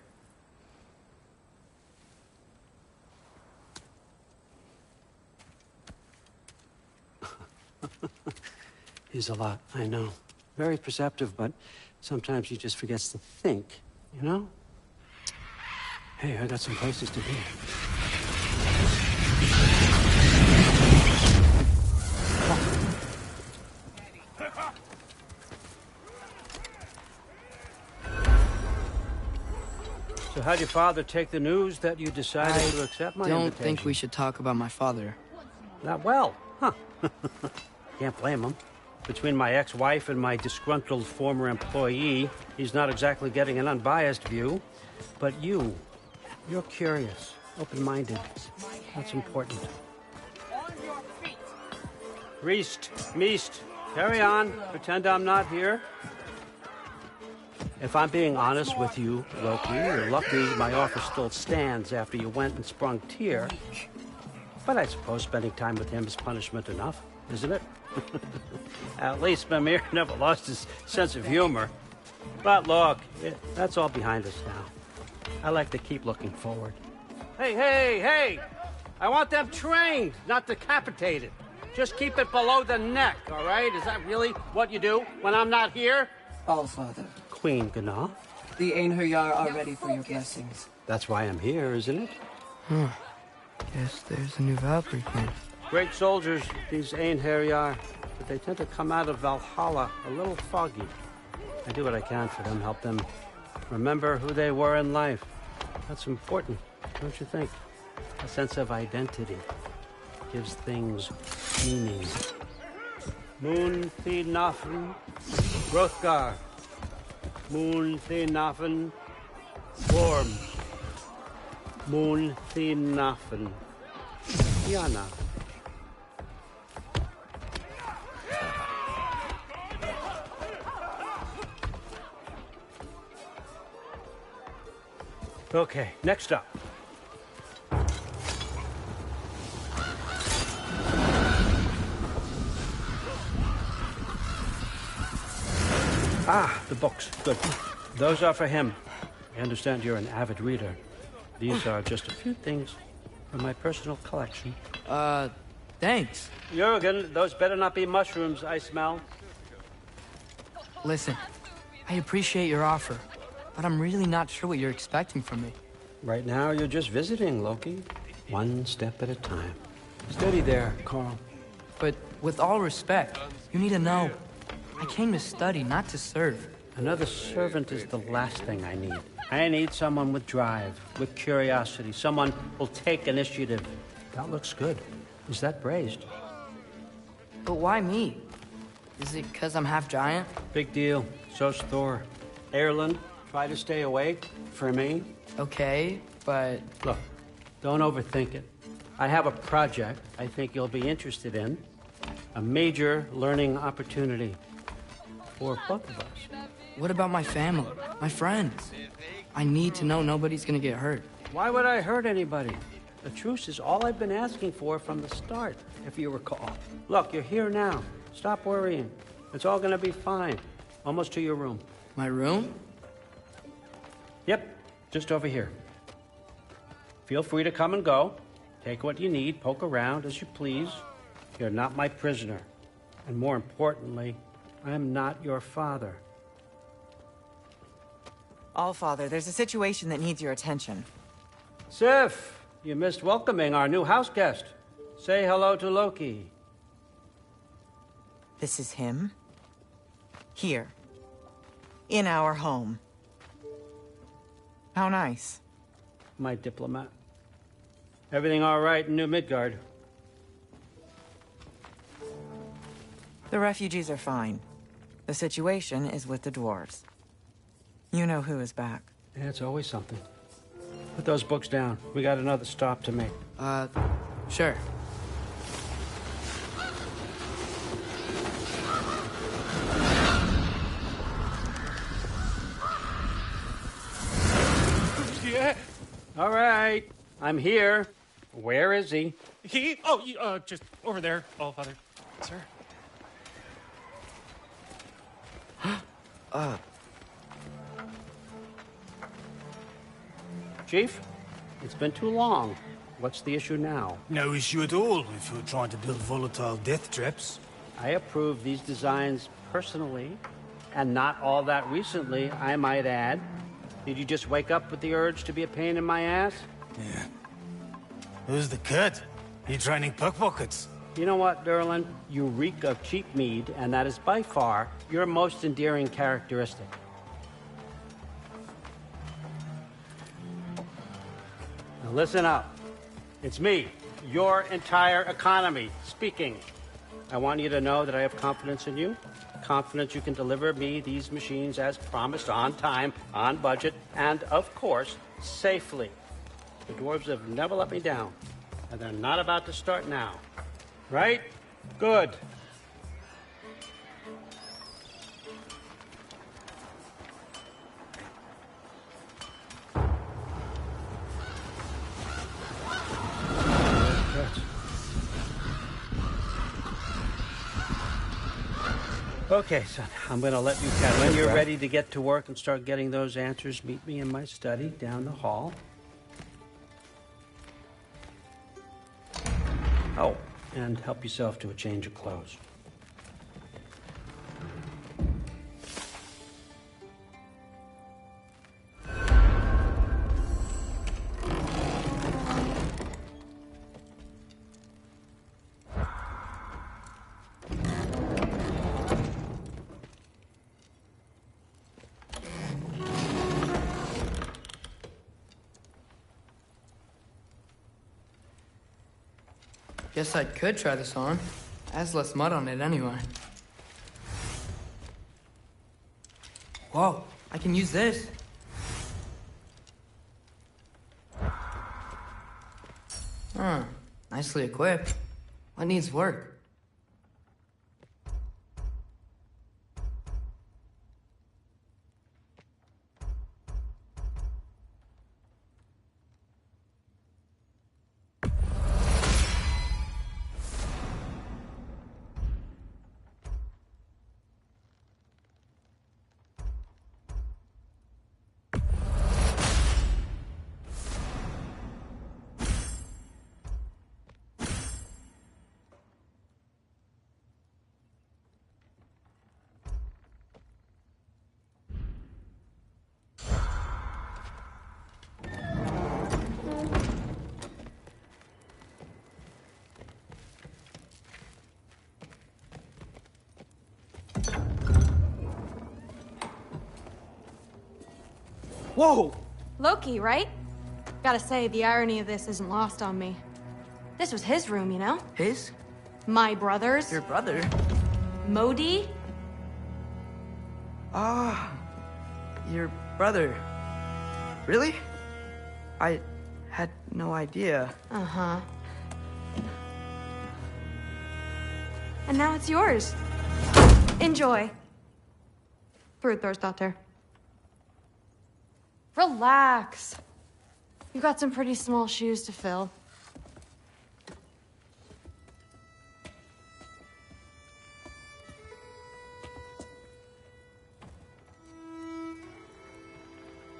He's a lot, I know. Very perceptive, but sometimes he just forgets to think, you know? Hey, I got some places to be. So how'd your father take the news that you decided to accept my invitation? I don't think we should talk about my father. Not well, huh? Can't blame him. Between my ex-wife and my disgruntled former employee, he's not exactly getting an unbiased view. But you're curious, open-minded. That's important. Reist, Meest, carry on. Pretend I'm not here. If I'm being honest with you, Loki, you're lucky my offer still stands after you went and sprung Tyr. But I suppose spending time with him is punishment enough, isn't it? At least Mimir never lost his sense of humor. But look, that's all behind us now. I like to keep looking forward. Hey! I want them trained, not decapitated. Just keep it below the neck, all right? Is that really what you do when I'm not here? Allfather. Queen Gná. The Einherjar are ready for your blessings. That's why I'm here, isn't it? Guess there's a new Valkyrie Queen. Great soldiers, these Einherjar, but they tend to come out of Valhalla a little foggy. I do what I can for them, help them remember who they were in life. That's important, don't you think? A sense of identity gives things meaning. Moon Thinafen, Hrothgar. Moon Thinafen, Worm. Moon Thinafen, Yana. Okay, next up. Ah, the books. Good. Those are for him. I understand you're an avid reader. These are just a few things from my personal collection. Thanks. Jurgen, those better not be mushrooms I smell. Listen, I appreciate your offer, but I'm really not sure what you're expecting from me. Right now, you're just visiting, Loki. One step at a time. Steady there, Carl. But with all respect, you need to know, I came to study, not to serve. Another servant is the last thing I need. I need someone with drive, with curiosity, someone who'll take initiative. That looks good. Is that braised? But why me? Is it because I'm half giant? Big deal. So's Thor. Erland, try to stay awake for me. Okay, but... Look, don't overthink it. I have a project I think you'll be interested in. A major learning opportunity for both of us. What about my family, my friends? I need to know nobody's gonna get hurt. Why would I hurt anybody? The truce is all I've been asking for from the start, if you recall. Look, you're here now. Stop worrying. It's all gonna be fine. Almost to your room. My room? Yep, just over here. Feel free to come and go. Take what you need, poke around as you please. You're not my prisoner. And more importantly, I'm not your father. Allfather, there's a situation that needs your attention. Sif, you missed welcoming our new house guest. Say hello to Loki. This is him? Here. In our home. How nice. My diplomat. Everything all right in New Midgard? The refugees are fine. The situation is with the dwarves. You know who is back. Yeah, it's always something. Put those books down. We got another stop to make. Sure. All right, I'm here. Where is he? Just over there, Allfather. Sir. Chief, it's been too long. What's the issue now? No issue at all if you're trying to build volatile death traps. I approve these designs personally, and not all that recently, I might add. Did you just wake up with the urge to be a pain in my ass? Yeah. Who's the cut? You training pickpockets? You know what, Derlin? You reek of cheap mead, and that is by far your most endearing characteristic. Now listen up. It's me, your entire economy, speaking. I want you to know that I have confidence in you. Confidence you can deliver me these machines as promised, on time, on budget, and, of course, safely. The dwarves have never let me down, and they're not about to start now. Right? Good. Okay, son, I'm going to let you catch. When you're ready to get to work and start getting those answers, meet me in my study down the hall. Oh, and help yourself to a change of clothes. Guess I could try this on. Has less mud on it anyway. Whoa, I can use this. Nicely equipped. What needs work? Whoa! Loki, right? Gotta say, the irony of this isn't lost on me. This was his room, you know? His? My brother's. Your brother? Modi? Ah, your brother. Really? I had no idea. Uh-huh. And now it's yours. Enjoy. Brudthor's Relax. You've got some pretty small shoes to fill.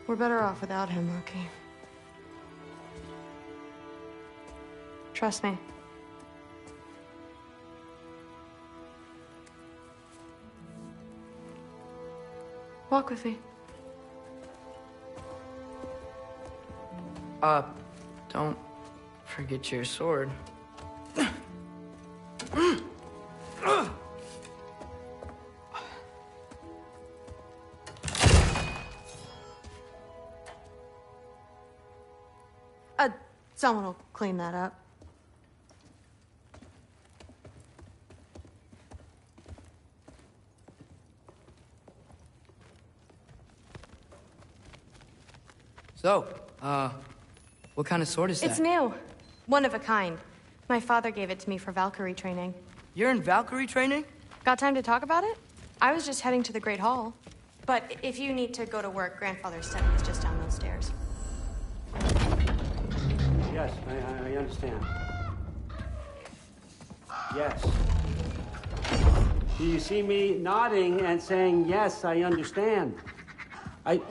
We're better off without him, Loki. Trust me. Walk with me. Don't forget your sword. Someone will clean that up. So, what kind of sword is that? It's new. One of a kind. My father gave it to me for Valkyrie training. You're in Valkyrie training? Got time to talk about it? I was just heading to the Great Hall. But if you need to go to work, Grandfather's study is just down those stairs. Yes, I understand. Yes. Do you see me nodding and saying, yes, I understand? Uh-huh.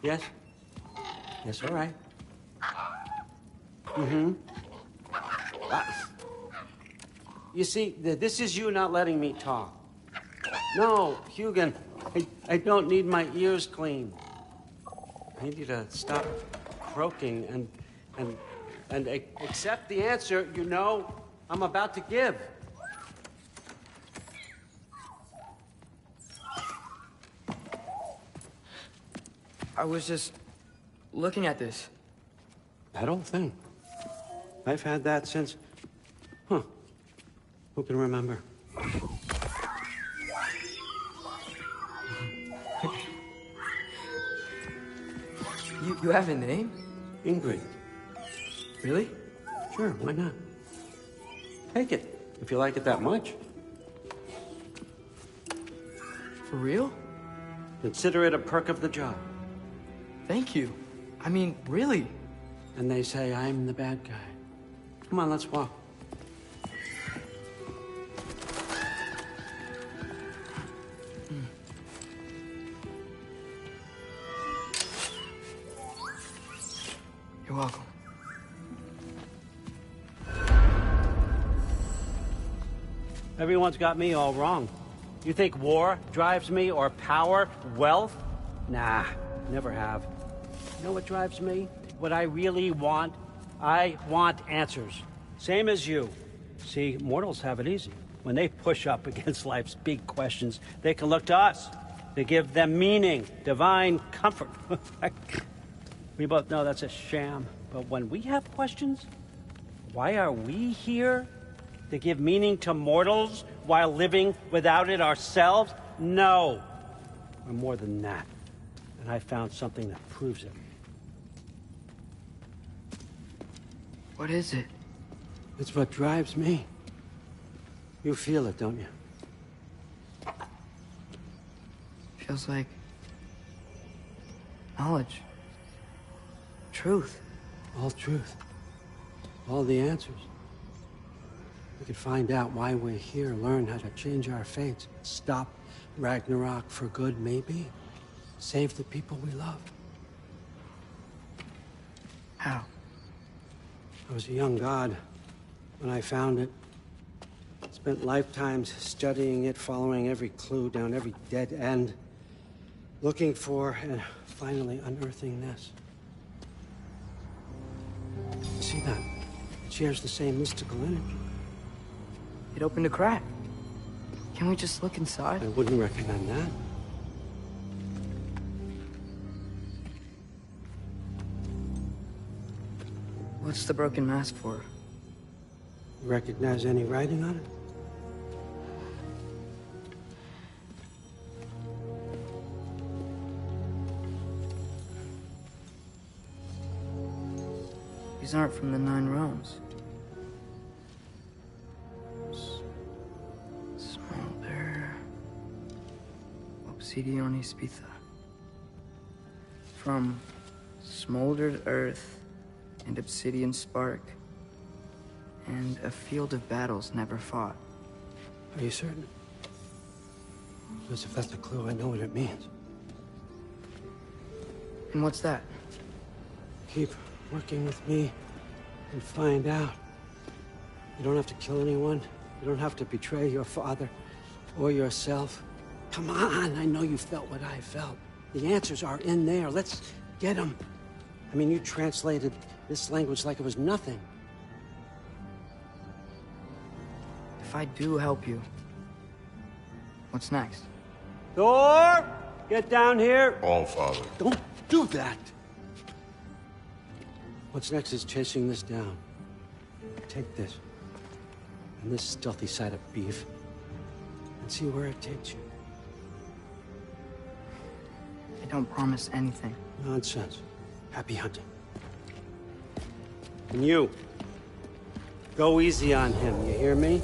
Yes? Yes, all right. Mm-hmm. You see, this is you not letting me talk. No, Hugan, I don't need my ears cleaned. I need you to stop croaking and accept the answer you know I'm about to give. I was just looking at this. That old thing. I've had that since... Huh. Who can remember? You have a name? Ingrid. Really? Sure, why not? Take it, if you like it that much. For real? Consider it a perk of the job. Thank you. I mean, really. And they say I'm the bad guy. Come on, let's walk. You're welcome. Everyone's got me all wrong. You think war drives me, or power, wealth? Nah, never have. You know what drives me? What I really want? I want answers. Same as you. See, mortals have it easy. When they push up against life's big questions, they can look to us. They give them meaning, divine comfort. We both know that's a sham. But when we have questions, why are we here? To give meaning to mortals while living without it ourselves? No. We're more than that. And I found something that proves it. What is it? It's what drives me. You feel it, don't you? Feels like knowledge. Truth. All truth. All the answers. We could find out why we're here, learn how to change our fates, stop Ragnarok for good, maybe. Save the people we love. How? I was a young god when I found it. Spent lifetimes studying it, following every clue down every dead end, looking for and finally unearthing this. See that? It shares the same mystical energy. It opened a crack. Can we just look inside? I wouldn't recommend that. What's the broken mask for? You recognize any writing on it? These aren't from the Nine Realms. Smolder. Obsidione Spitha. From smoldered earth and obsidian spark, and a field of battles never fought. Are you certain? Because if that's a clue, I know what it means. And what's that? Keep working with me and find out. You don't have to kill anyone. You don't have to betray your father or yourself. Come on, I know you felt what I felt. The answers are in there. Let's get them. I mean, you translated this language like it was nothing. If I do help you, what's next? Thor! Get down here! All, Father. Don't do that! What's next is chasing this down. Take this, and this stealthy side of beef, and see where it takes you. I don't promise anything. Nonsense. Happy hunting. And you, go easy on him, you hear me?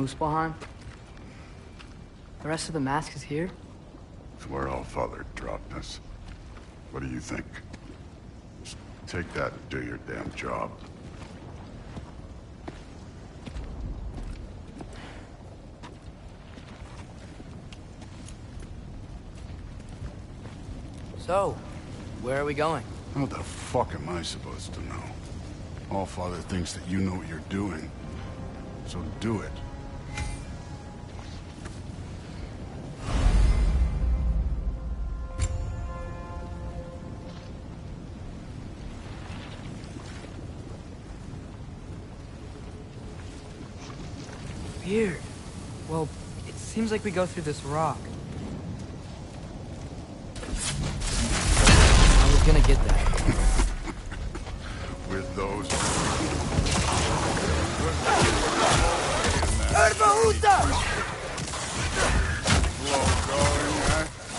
Muspelheim? The rest of the mask is here? It's where Allfather dropped us. What do you think? Just take that and do your damn job. So, where are we going? How the fuck am I supposed to know? Allfather thinks that you know what you're doing. So do it. Weird. Well, it seems like we go through this rock. I was gonna get that. With those...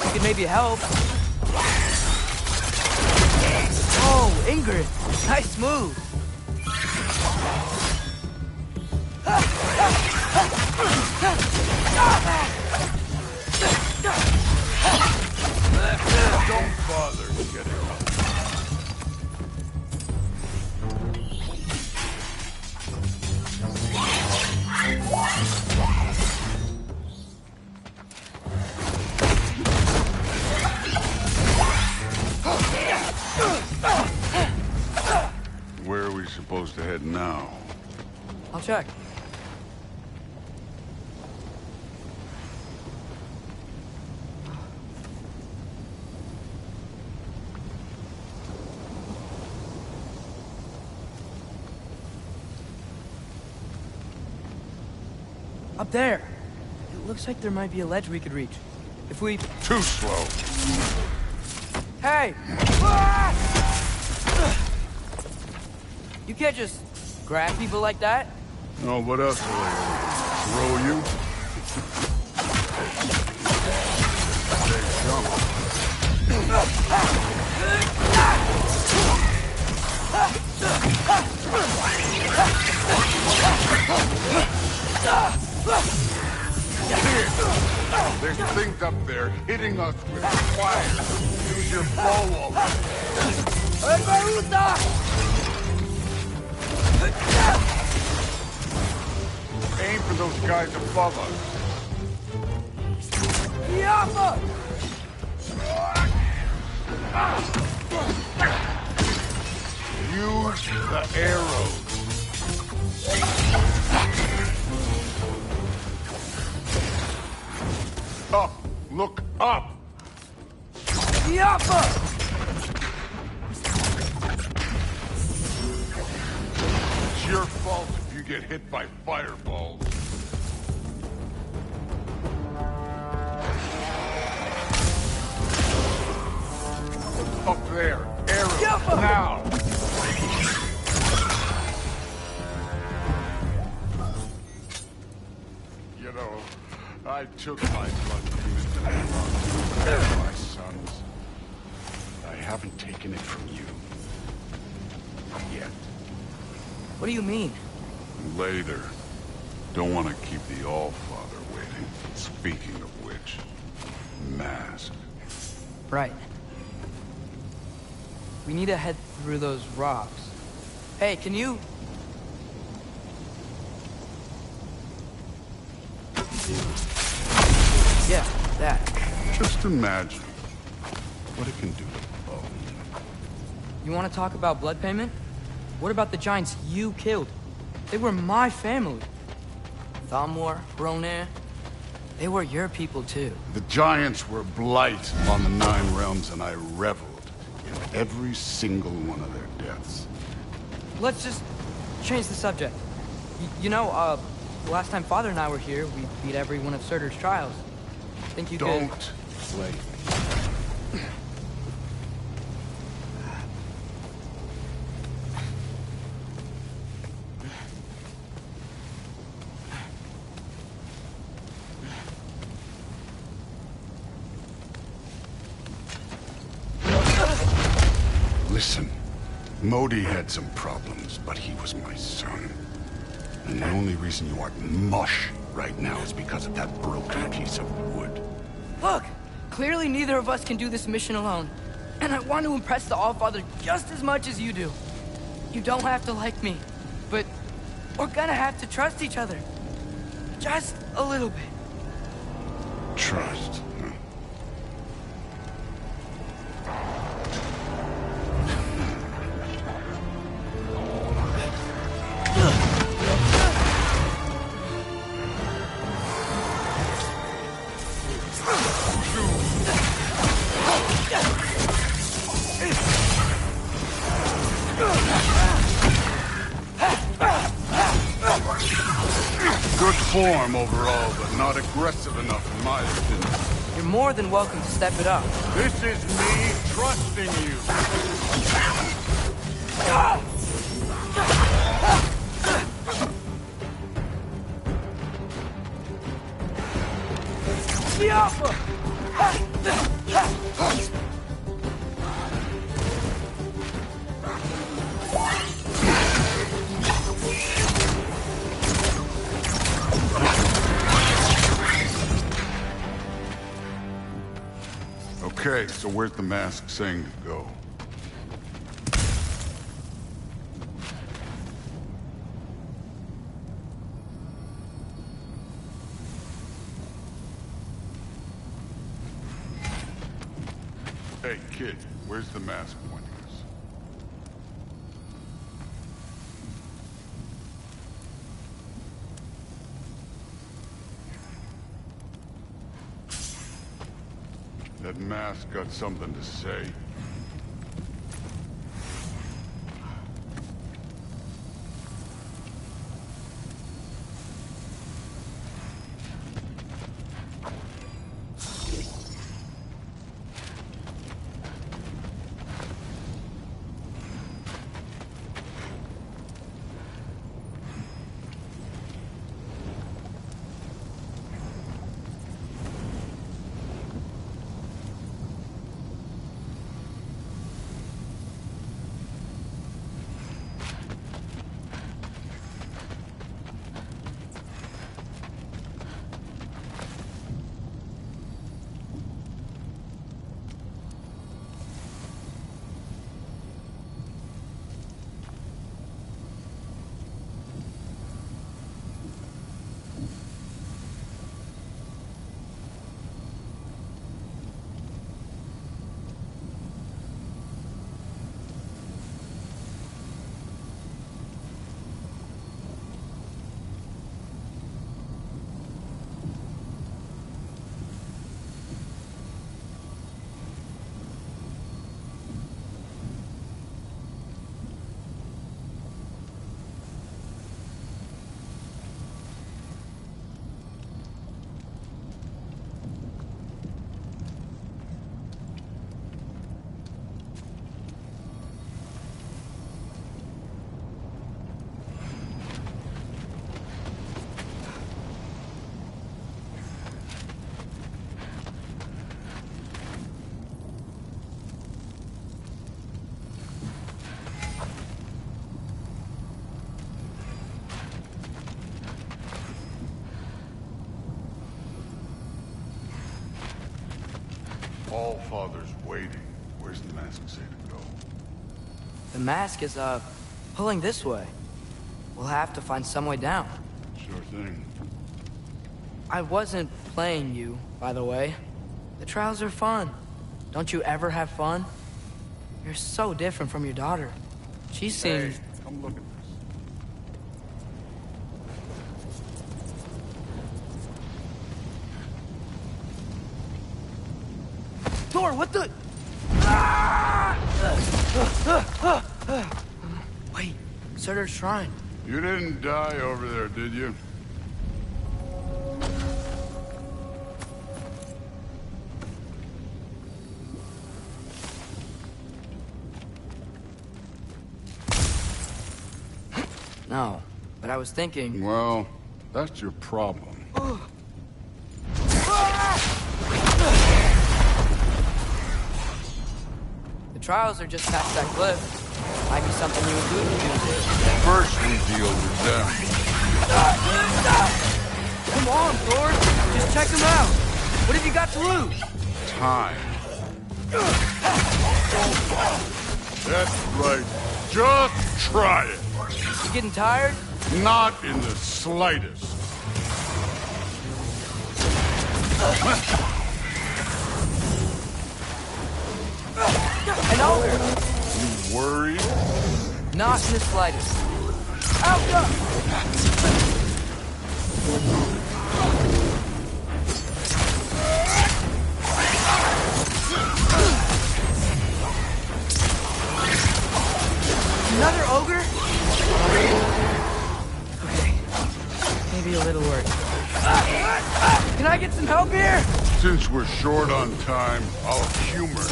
We could maybe help. Oh, Ingrid! Nice move! Don't bother getting up. Where are we supposed to head now? I'll check. Up there! It looks like there might be a ledge we could reach. If we... Too slow! Hey! You can't just grab people like that. Oh, what else will I throw you? There's things up there hitting us with fire. Use your bow Aim for those guys above us. Use the arrows. Up! Look up! It's your fault if you get hit by fireballs. Up there! Arrow! Now! You know, I took my blood to my sons. I haven't taken it from you. Yet. What do you mean? Later. Don't want to keep the Allfather waiting. Speaking of which, mask. Right. We need to head through those rocks. Hey, can you... Yeah, that. Just imagine what it can do to bone. You want to talk about blood payment? What about the giants you killed? They were my family. Thamor, Ronair, they were your people too. The giants were blight on the Nine Realms, and I reveled in every single one of their deaths. Let's just change the subject. You know, the last time Father and I were here, we beat every one of Surtur's trials. Think you Don't could... play. Listen, Modi had some problems, but he was my son. And the only reason you aren't mush right now is because of that broken piece of wood. Look! Clearly neither of us can do this mission alone. And I want to impress the Allfather just as much as you do. You don't have to like me, but we're gonna have to trust each other. Just a little bit. Trust. Good form overall, but not aggressive enough in my opinion. You're more than welcome to step it up. This is me trusting you. The Alpha! Okay, so where's the mask saying to go? Hey, kid, where's the mask pointing us? That mask got something to say. Allfather's waiting. Where's the mask say to go? The mask is, pulling this way. We'll have to find some way down. Sure thing. I wasn't playing you, by the way. The trials are fun. Don't you ever have fun? You're so different from your daughter. She seems... Hey, come look at this. Thor, what the... Wait, Surtur's shrine. You didn't die over there, did you? No, but I was thinking... Well, that's your problem. The trials are just past that cliff. Might be something you and Good can do. First we deal with them. Come on, Thor! Just check them out! What have you got to lose? Time. That's right. Just try it. You getting tired? Not in the slightest. An ogre! You worried? Not in the slightest. Out up! Another ogre? Okay. Maybe a little work. Can I get some help here? Since we're short on time, I'll humor you.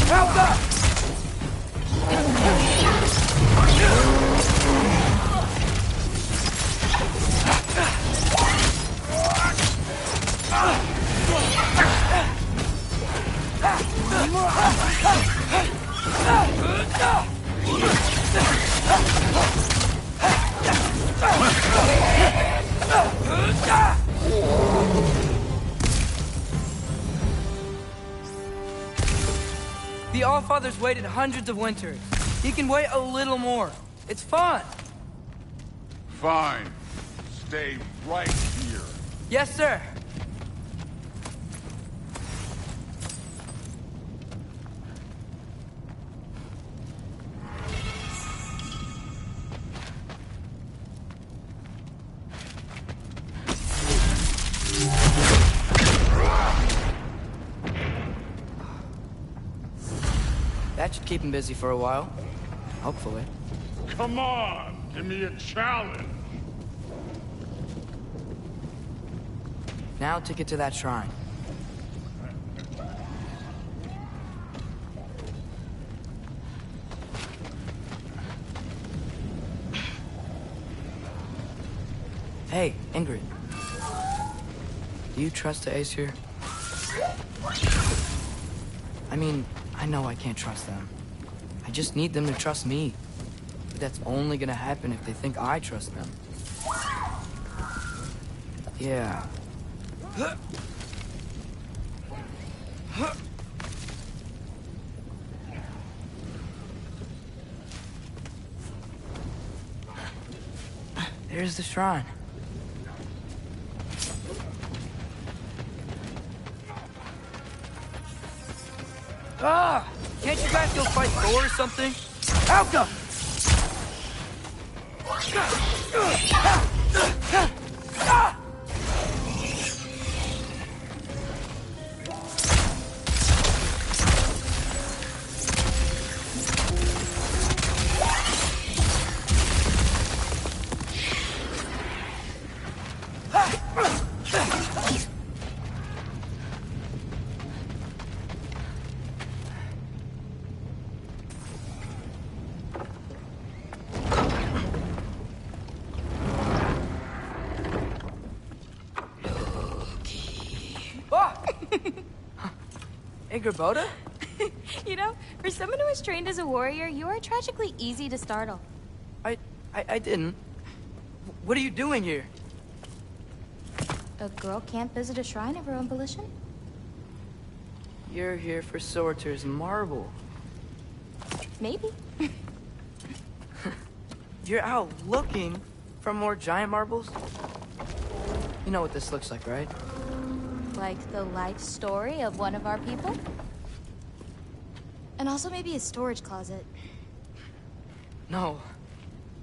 Help up! The Allfather's waited hundreds of winters. He can wait a little more. It's fun. Fine. Stay right here. Yes, sir. That should keep him busy for a while. Hopefully. Come on, give me a challenge. Now to get to that shrine. Hey, Ingrid. Do you trust the Ace here? I mean, I know I can't trust them. I just need them to trust me. But that's only gonna happen if they think I trust them. Yeah. There's the shrine. Ah! Can't you guys go fight Thor or something? Alka! Boda? You know, for someone who was trained as a warrior, you are tragically easy to startle. I didn't. What are you doing here? A girl can't visit a shrine of her own volition? You're here for Sorter's marble. Maybe. You're out looking for more giant marbles? You know what this looks like, right? Like the life story of one of our people? And also maybe a storage closet. No.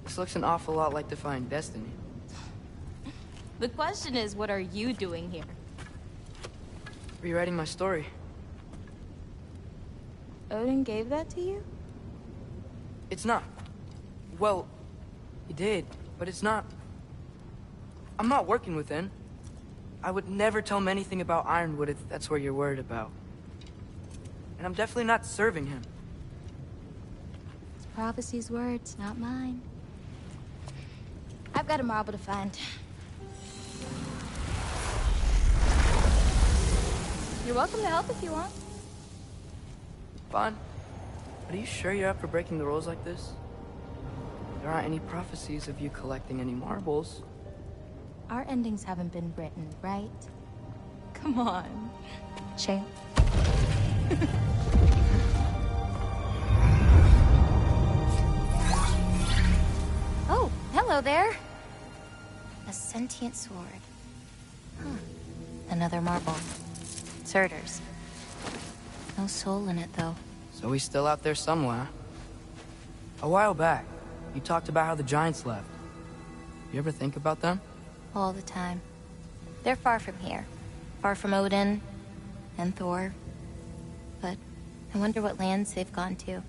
This looks an awful lot like Defying Destiny. The question is, what are you doing here? Rewriting my story. Odin gave that to you? It's not. Well, he did, but it's not. I'm not working with him. I would never tell him anything about Ironwood if that's what you're worried about. And I'm definitely not serving him. It's prophecy's words, not mine. I've got a marble to find. You're welcome to help if you want. Fine. But are you sure you're up for breaking the rules like this? there aren't any prophecies of you collecting any marbles. Our endings haven't been written, right? Come on. Shame. Oh, hello there. A sentient sword. Huh. Another marble. Surtur's. No soul in it, though. So he's still out there somewhere. A while back, you talked about how the giants left. You ever think about them? All the time. They're far from here. Far from Odin and Thor. But I wonder what lands they've gone to.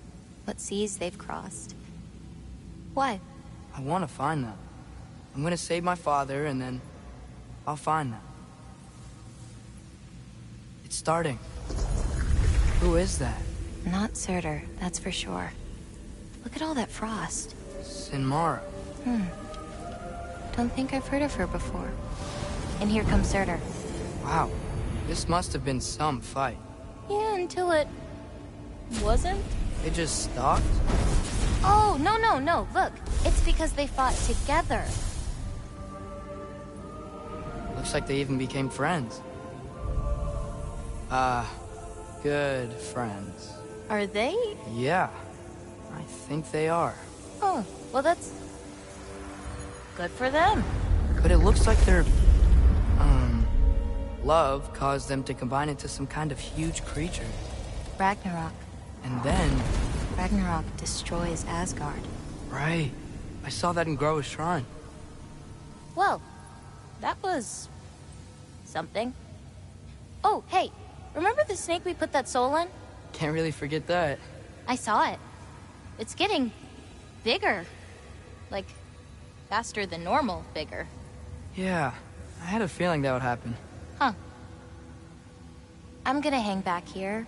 What seas they've crossed. Why? I want to find them. I'm gonna save my father, and then I'll find them. It's starting. Who is that? Not Surtur, that's for sure. Look at all that frost. Sinmara. Don't think I've heard of her before. And here comes Surtur. Wow. This must have been some fight. Yeah, until it... wasn't? It just stopped? Oh, no. Look, it's because they fought together. Looks like they even became friends. Good friends. Are they? Yeah, I think they are. Oh, well that's... good for them. But it looks like their... love caused them to combine into some kind of huge creature. Ragnarok. And then... Ragnarok destroys Asgard. Right. I saw that in Groa's shrine. Well, that was... something. Oh, hey, remember the snake we put that soul in? Can't really forget that. I saw it. It's getting... bigger. Like, faster than normal bigger. Yeah, I had a feeling that would happen. Huh. I'm gonna hang back here.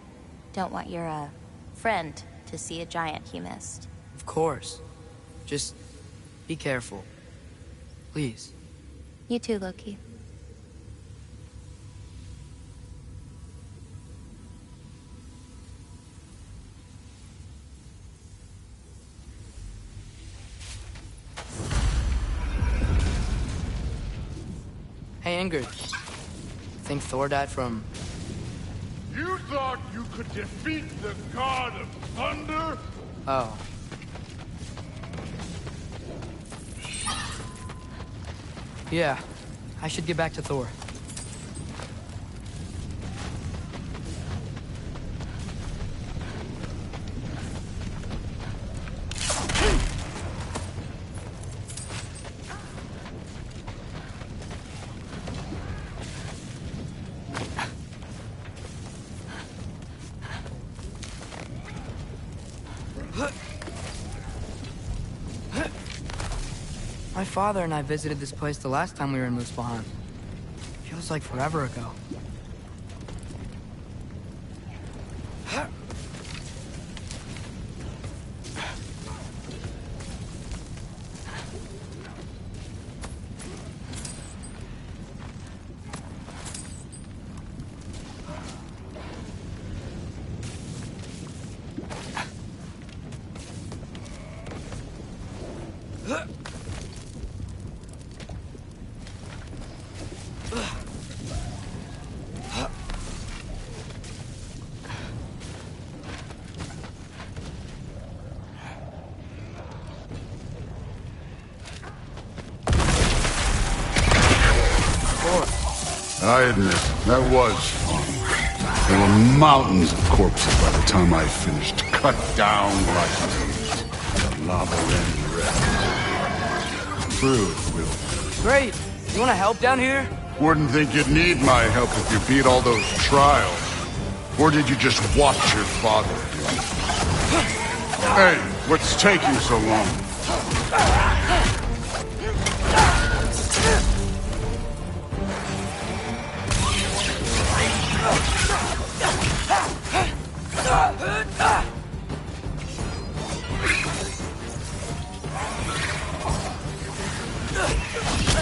Don't want your, friend to see a giant he missed. Of course. Just be careful. Please. You too, Loki. Hey, Ingrid. Think Thor died from... You thought you could defeat the god of thunder? Oh. Yeah, I should get back to Thor. My father and I visited this place the last time we were in Muspelheim. Feels like forever ago. I admit, that was fun. There were mountains of corpses by the time I finished, cut down like leaves. The lava ran red. True, Will. Great! You wanna help down here? Wouldn't think you'd need my help if you beat all those trials. Or did you just watch your father do it? Hey, what's taking so long?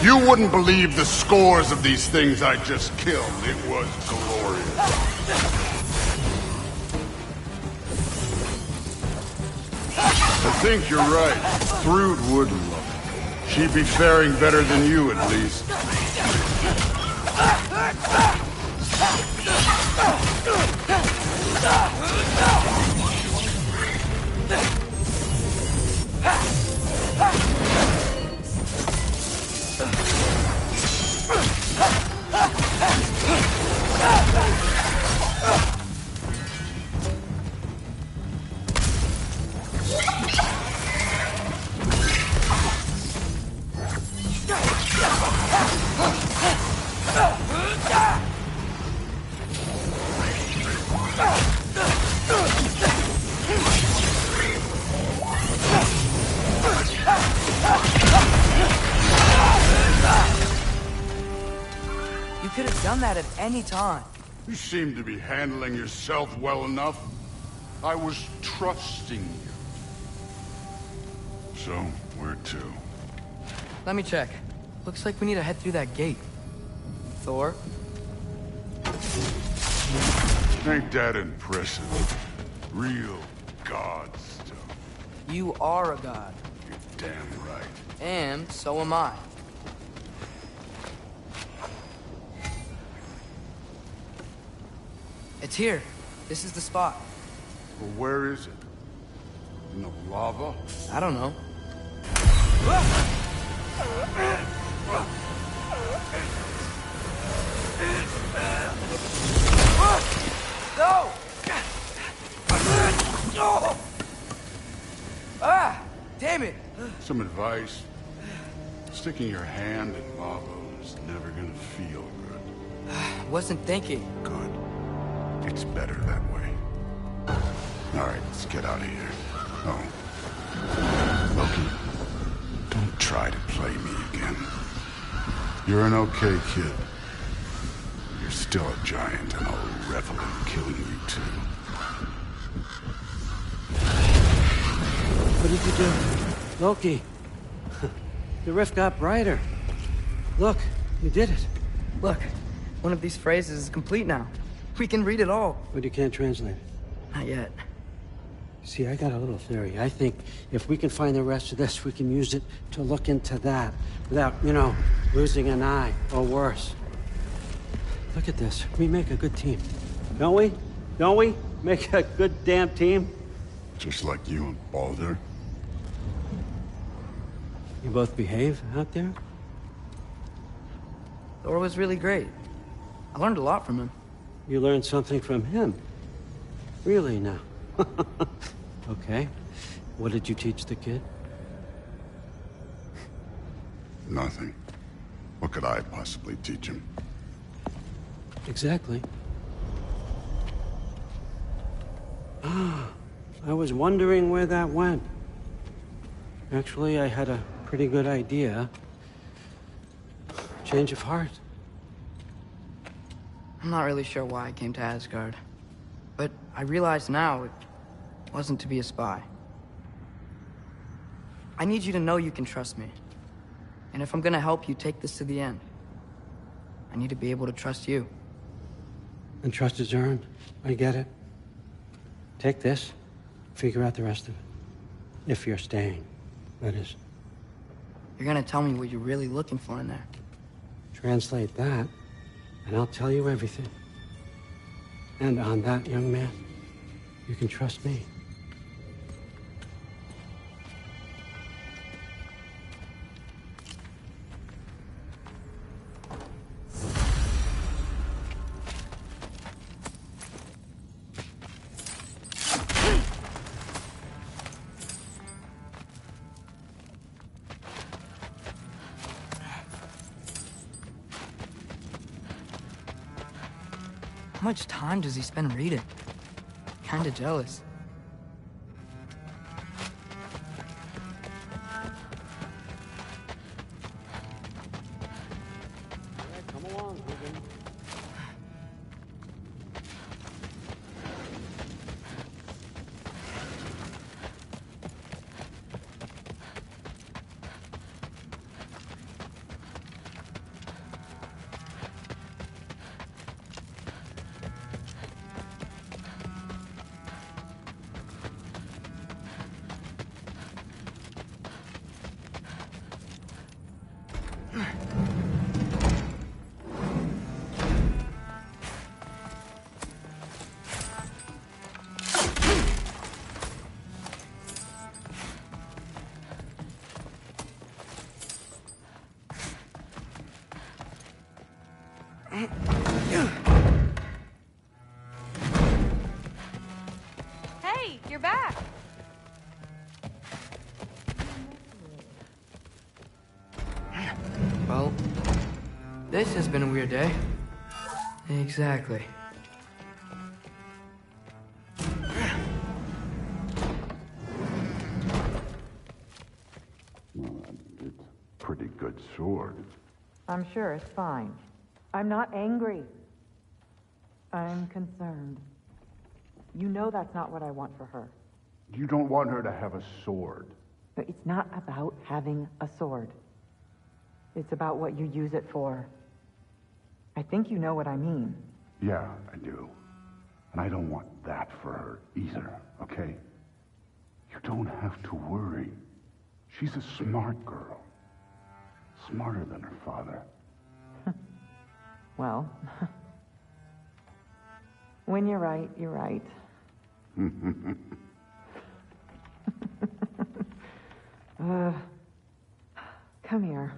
You wouldn't believe the scores of these things I just killed. It was glorious. think you're right. Thrud would love it. She'd be faring better than you, at least. You could have done that at any time. You seem to be handling yourself well enough. I was trusting you. So, where to? Let me check. Looks like we need to head through that gate. Thor? Ain't that impressive? Real god stuff. You are a god. You're damn right. And so am I. It's here. This is the spot. Well, where is it? In the lava? I don't know. No! Ah! Damn it! Some advice. Sticking your hand in lava is never gonna feel good. Wasn't thinking. Good. It's better that way. All right, let's get out of here. Oh. Loki, don't try to play me again. You're an okay kid. You're still a giant, and I'll revel in killing you too. What did you do? Loki. The rift got brighter. Look, you did it. Look, one of these phrases is complete now. We can read it all. But you can't translate it. Not yet. See, I got a little theory. I think if we can find the rest of this, we can use it to look into that without, losing an eye or worse. Look at this. We make a good team. Don't we? Don't we? Make a good damn team? Just like you and Baldur. You both behave out there? Thor was really great. I learned a lot from him. You learned something from him? Really now? Okay. What did you teach the kid? Nothing. What could I possibly teach him? Exactly. I was wondering where that went. Actually, I had a pretty good idea. Change of heart. I'm not really sure why I came to Asgard. But I realize now it wasn't to be a spy. I need you to know you can trust me. And if I'm gonna help you take this to the end, I need to be able to trust you. And trust is earned. I get it. Take this. Figure out the rest of it. If you're staying, that is. You're gonna tell me what you're really looking for in there. Translate that, and I'll tell you everything. And on that, young man, you can trust me. How much time does he spend reading? Kinda jealous. Come along, Hogan. Hey, you're back. Well, this has been a weird day. Exactly. It's a pretty good sword. I'm sure it's fine. I'm not angry. I'm concerned. You know that's not what I want for her. You don't want her to have a sword. But it's not about having a sword. It's about what you use it for. I think you know what I mean. Yeah, I do. And I don't want that for her either, okay? You don't have to worry. She's a smart girl. Smarter than her father. Well, when you're right, you're right. Come here.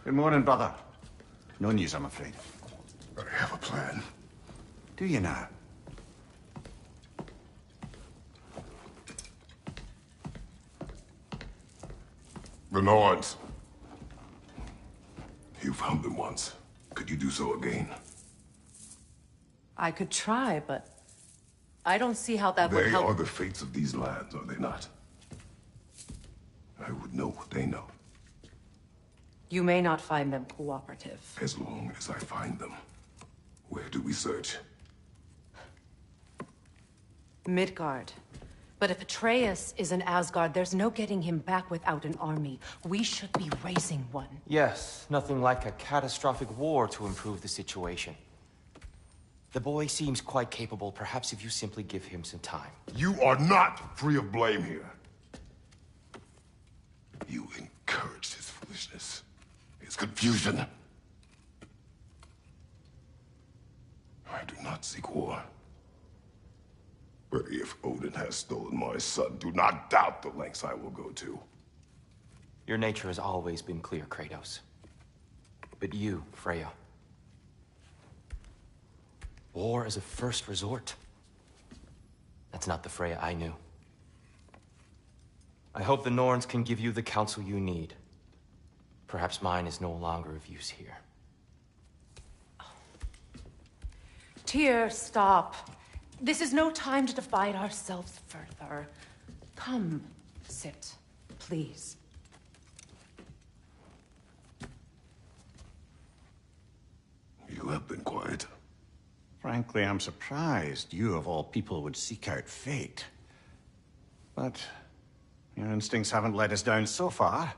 Good morning, brother. No news, I'm afraid. I have a plan. Do you now? The Norns. You found them once. Could you do so again? I could try, but I don't see how that would They help. are the fates of these lands, are they not? I would know what they know. You may not find them cooperative. As long as I find them. Where do we search? Midgard. But if Atreus is in Asgard, there's no getting him back without an army. We should be raising one. Yes, nothing like a catastrophic war to improve the situation. The boy seems quite capable, perhaps if you simply give him some time. You are not free of blame here. You encouraged his foolishness, his confusion. I do not seek war. But if Odin has stolen my son, do not doubt the lengths I will go to. Your nature has always been clear, Kratos. But you, Freya. War as a first resort. That's not the Freya I knew. I hope the Norns can give you the counsel you need. Perhaps mine is no longer of use here. Tyr, stop. This is no time to divide ourselves further. Come, sit, please. You have been quiet. Frankly, I'm surprised you, of all people, would seek out fate. But your instincts haven't let us down so far.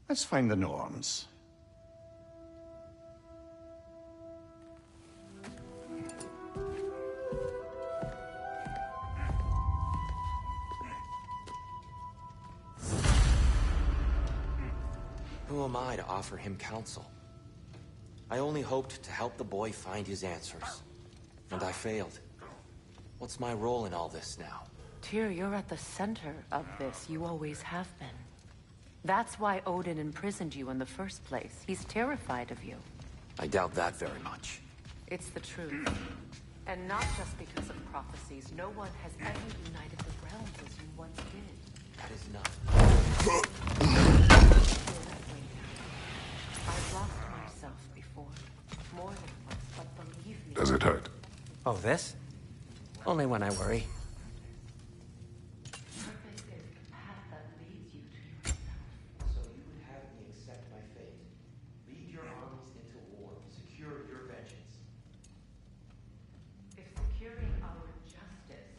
Let's find the Norns. am I to offer him counsel? I only hoped to help the boy find his answers. And I failed. What's my role in all this now? Tyr, you're at the center of this. You always have been. That's why Odin imprisoned you in the first place. He's terrified of you. I doubt that very much. It's the truth. And not just because of prophecies. No one has ever united the realms as you once did. That is not. I've lost myself before. More than once, but believe me. Does it hurt? Oh, this? Only when I worry. So you would have me accept my fate. Lead your armies into war. Secure your vengeance. If securing our justice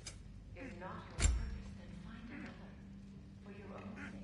is not your purpose, then find another. For your own sake.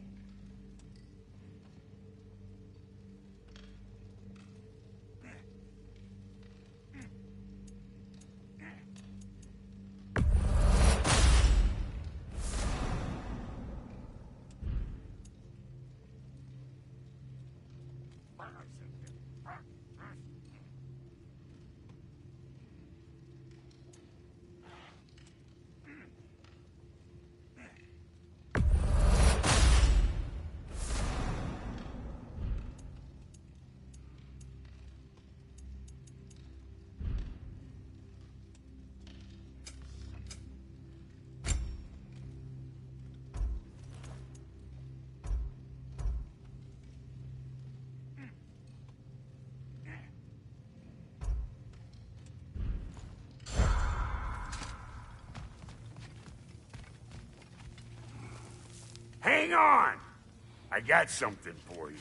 Hang on! I got something for you.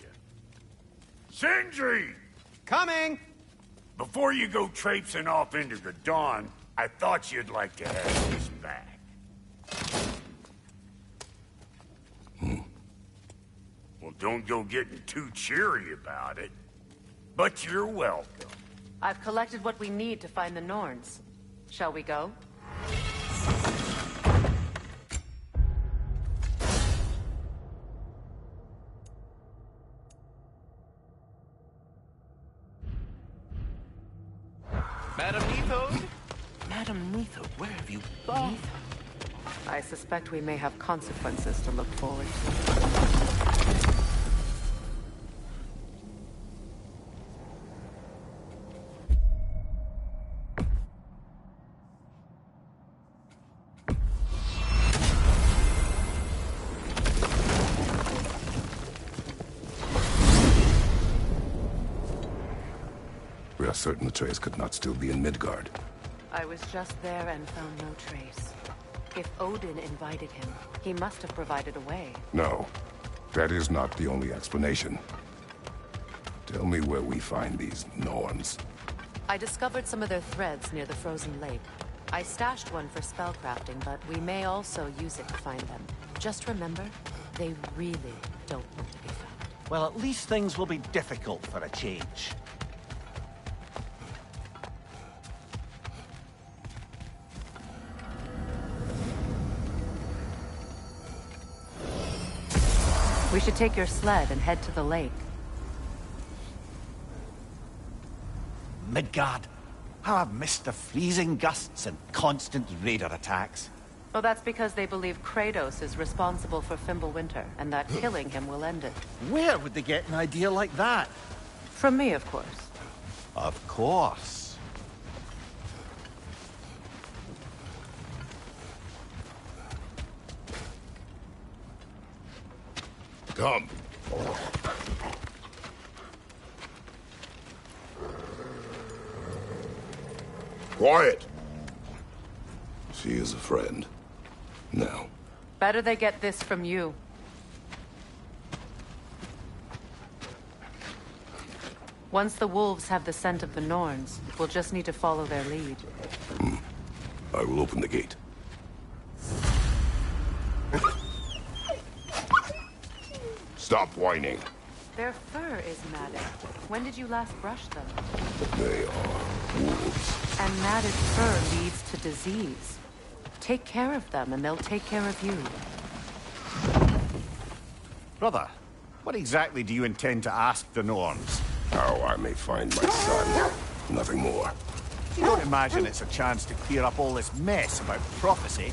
Sindri! Coming! Before you go traipsing off into the dawn, I thought you'd like to have this back. Well, don't go getting too cheery about it. But you're welcome. I've collected what we need to find the Norns. Shall we go? Madam Neathode? Madam Neathode, where have you gone? I suspect we may have consequences to look forward to. We are certain the trace could not still be in Midgard. I was just there and found no trace. If Odin invited him, he must have provided a way. No, that is not the only explanation. Tell me where we find these Norns. I discovered some of their threads near the frozen lake. I stashed one for spellcrafting, but we may also use it to find them. Just remember, they really don't want to be found. Well, at least things will be difficult for a change. We should take your sled and head to the lake. Midgard. How I've missed the freezing gusts and constant raider attacks. Oh, that's because they believe Kratos is responsible for Fimbulwinter, and that killing him will end it. Where would they get an idea like that? From me, of course. Of course. Come. Quiet. She is a friend. Now. Better they get this from you. Once the wolves have the scent of the Norns, we'll just need to follow their lead. I will open the gate. Stop whining. Their fur is matted. When did you last brush them? They are wolves. And matted fur leads to disease. Take care of them, and they'll take care of you. Brother, What exactly do you intend to ask the Norns? How I may find my son. Nothing more. You don't imagine it's a chance to clear up all this mess about prophecy?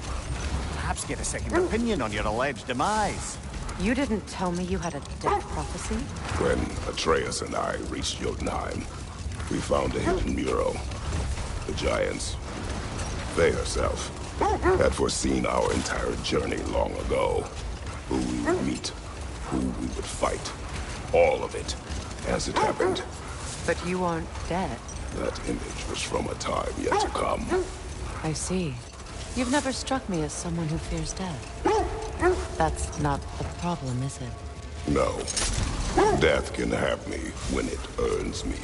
Perhaps get a second opinion on your alleged demise. You didn't tell me you had a death prophecy? When Atreus and I reached Jotunheim, we found a hidden mural. The Giants, they herself, had foreseen our entire journey long ago. Who we would meet, who we would fight. All of it, as it happened. But you aren't dead. That image was from a time yet to come. I see. You've never struck me as someone who fears death. That's not the problem, is it? No. Death can have me when it earns me.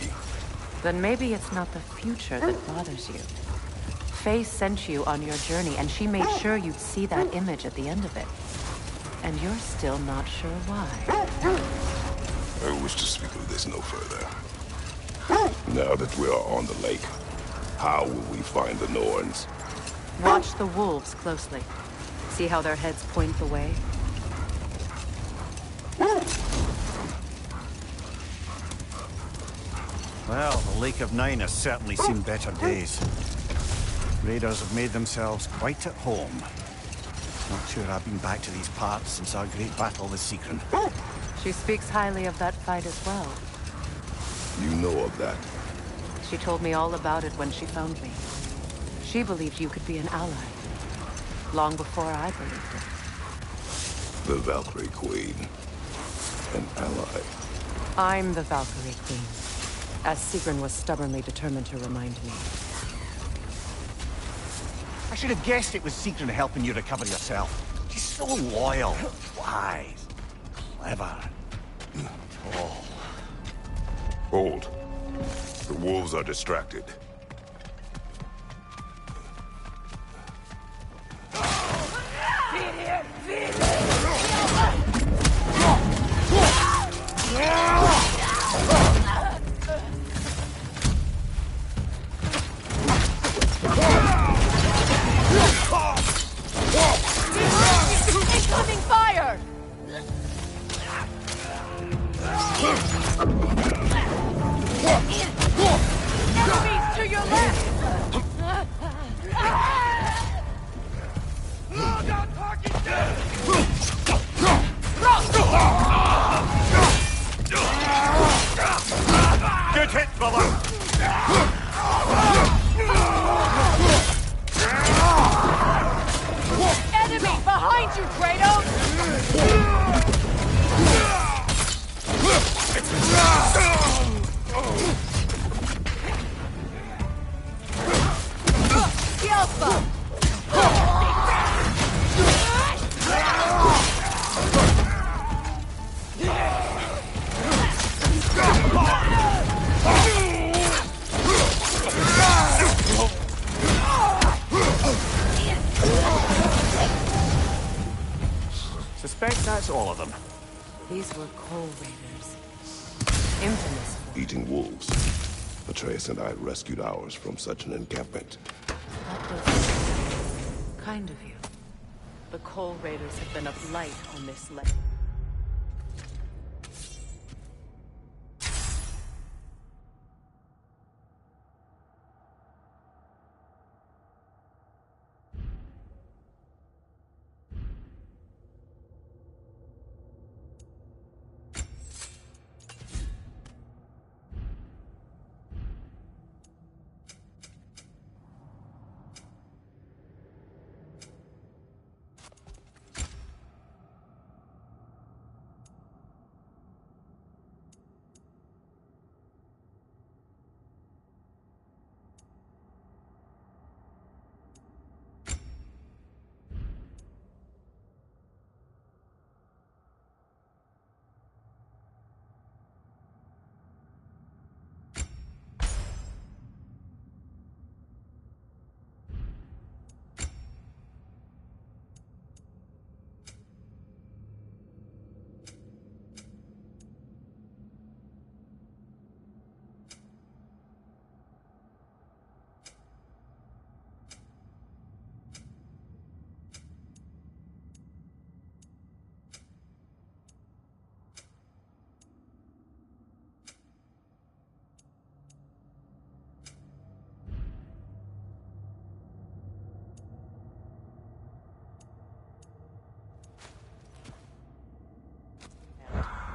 Then maybe it's not the future that bothers you. Faye sent you on your journey, and she made sure you'd see that image at the end of it. And you're still not sure why. I wish to speak of this no further. Now that we are on the lake, how will we find the Norns? Watch the wolves closely. See how their heads point the way? Well, the Lake of Nine has certainly seen better days. Raiders have made themselves quite at home. Not sure I've been back to these parts since our great battle with Seekron. She speaks highly of that fight as well. You know of that? She told me all about it when she found me. She believed you could be an ally. Long before I believed it. The Valkyrie Queen. An ally. I'm the Valkyrie Queen. As Seekron was stubbornly determined to remind me. I should have guessed it was Seekron helping you recover yourself. She's so loyal, wise, clever, tall. Hold. The wolves are distracted. Incoming fire! Enemies to your left! Good hit, brother! Enemy behind you, Kratos! Alpha! Suspect that's all of them. These were Coal Raiders. Infamous. Eating wolves. Atreus and I rescued ours from such an encampment. That was kind of you. The Coal Raiders have been of light on this lake.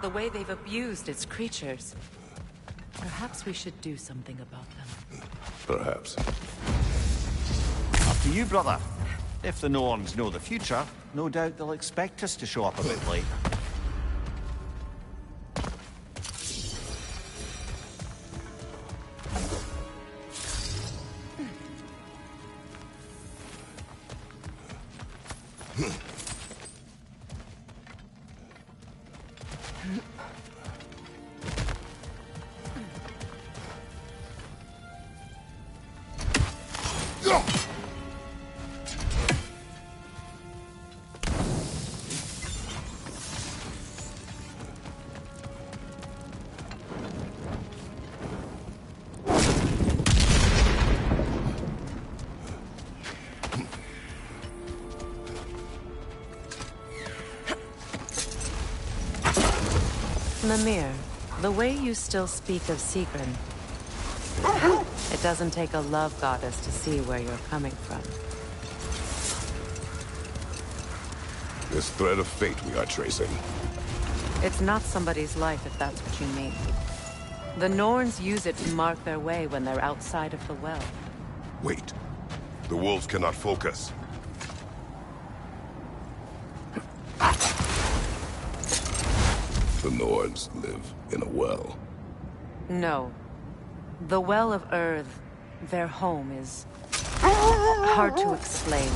the way they've abused its creatures. Perhaps we should do something about them. Perhaps. Up to you, brother. If the Norns know the future, no doubt they'll expect us to show up a bit late. Mimir, the way you still speak of Sigrun, it doesn't take a love goddess to see where you're coming from. This thread of fate we are tracing. It's not somebody's life, if that's what you mean. The Norns use it to mark their way when they're outside of the well. Wait. The wolves cannot focus. The Norns live in a well. No. The Well of Earth, their home, is hard to explain.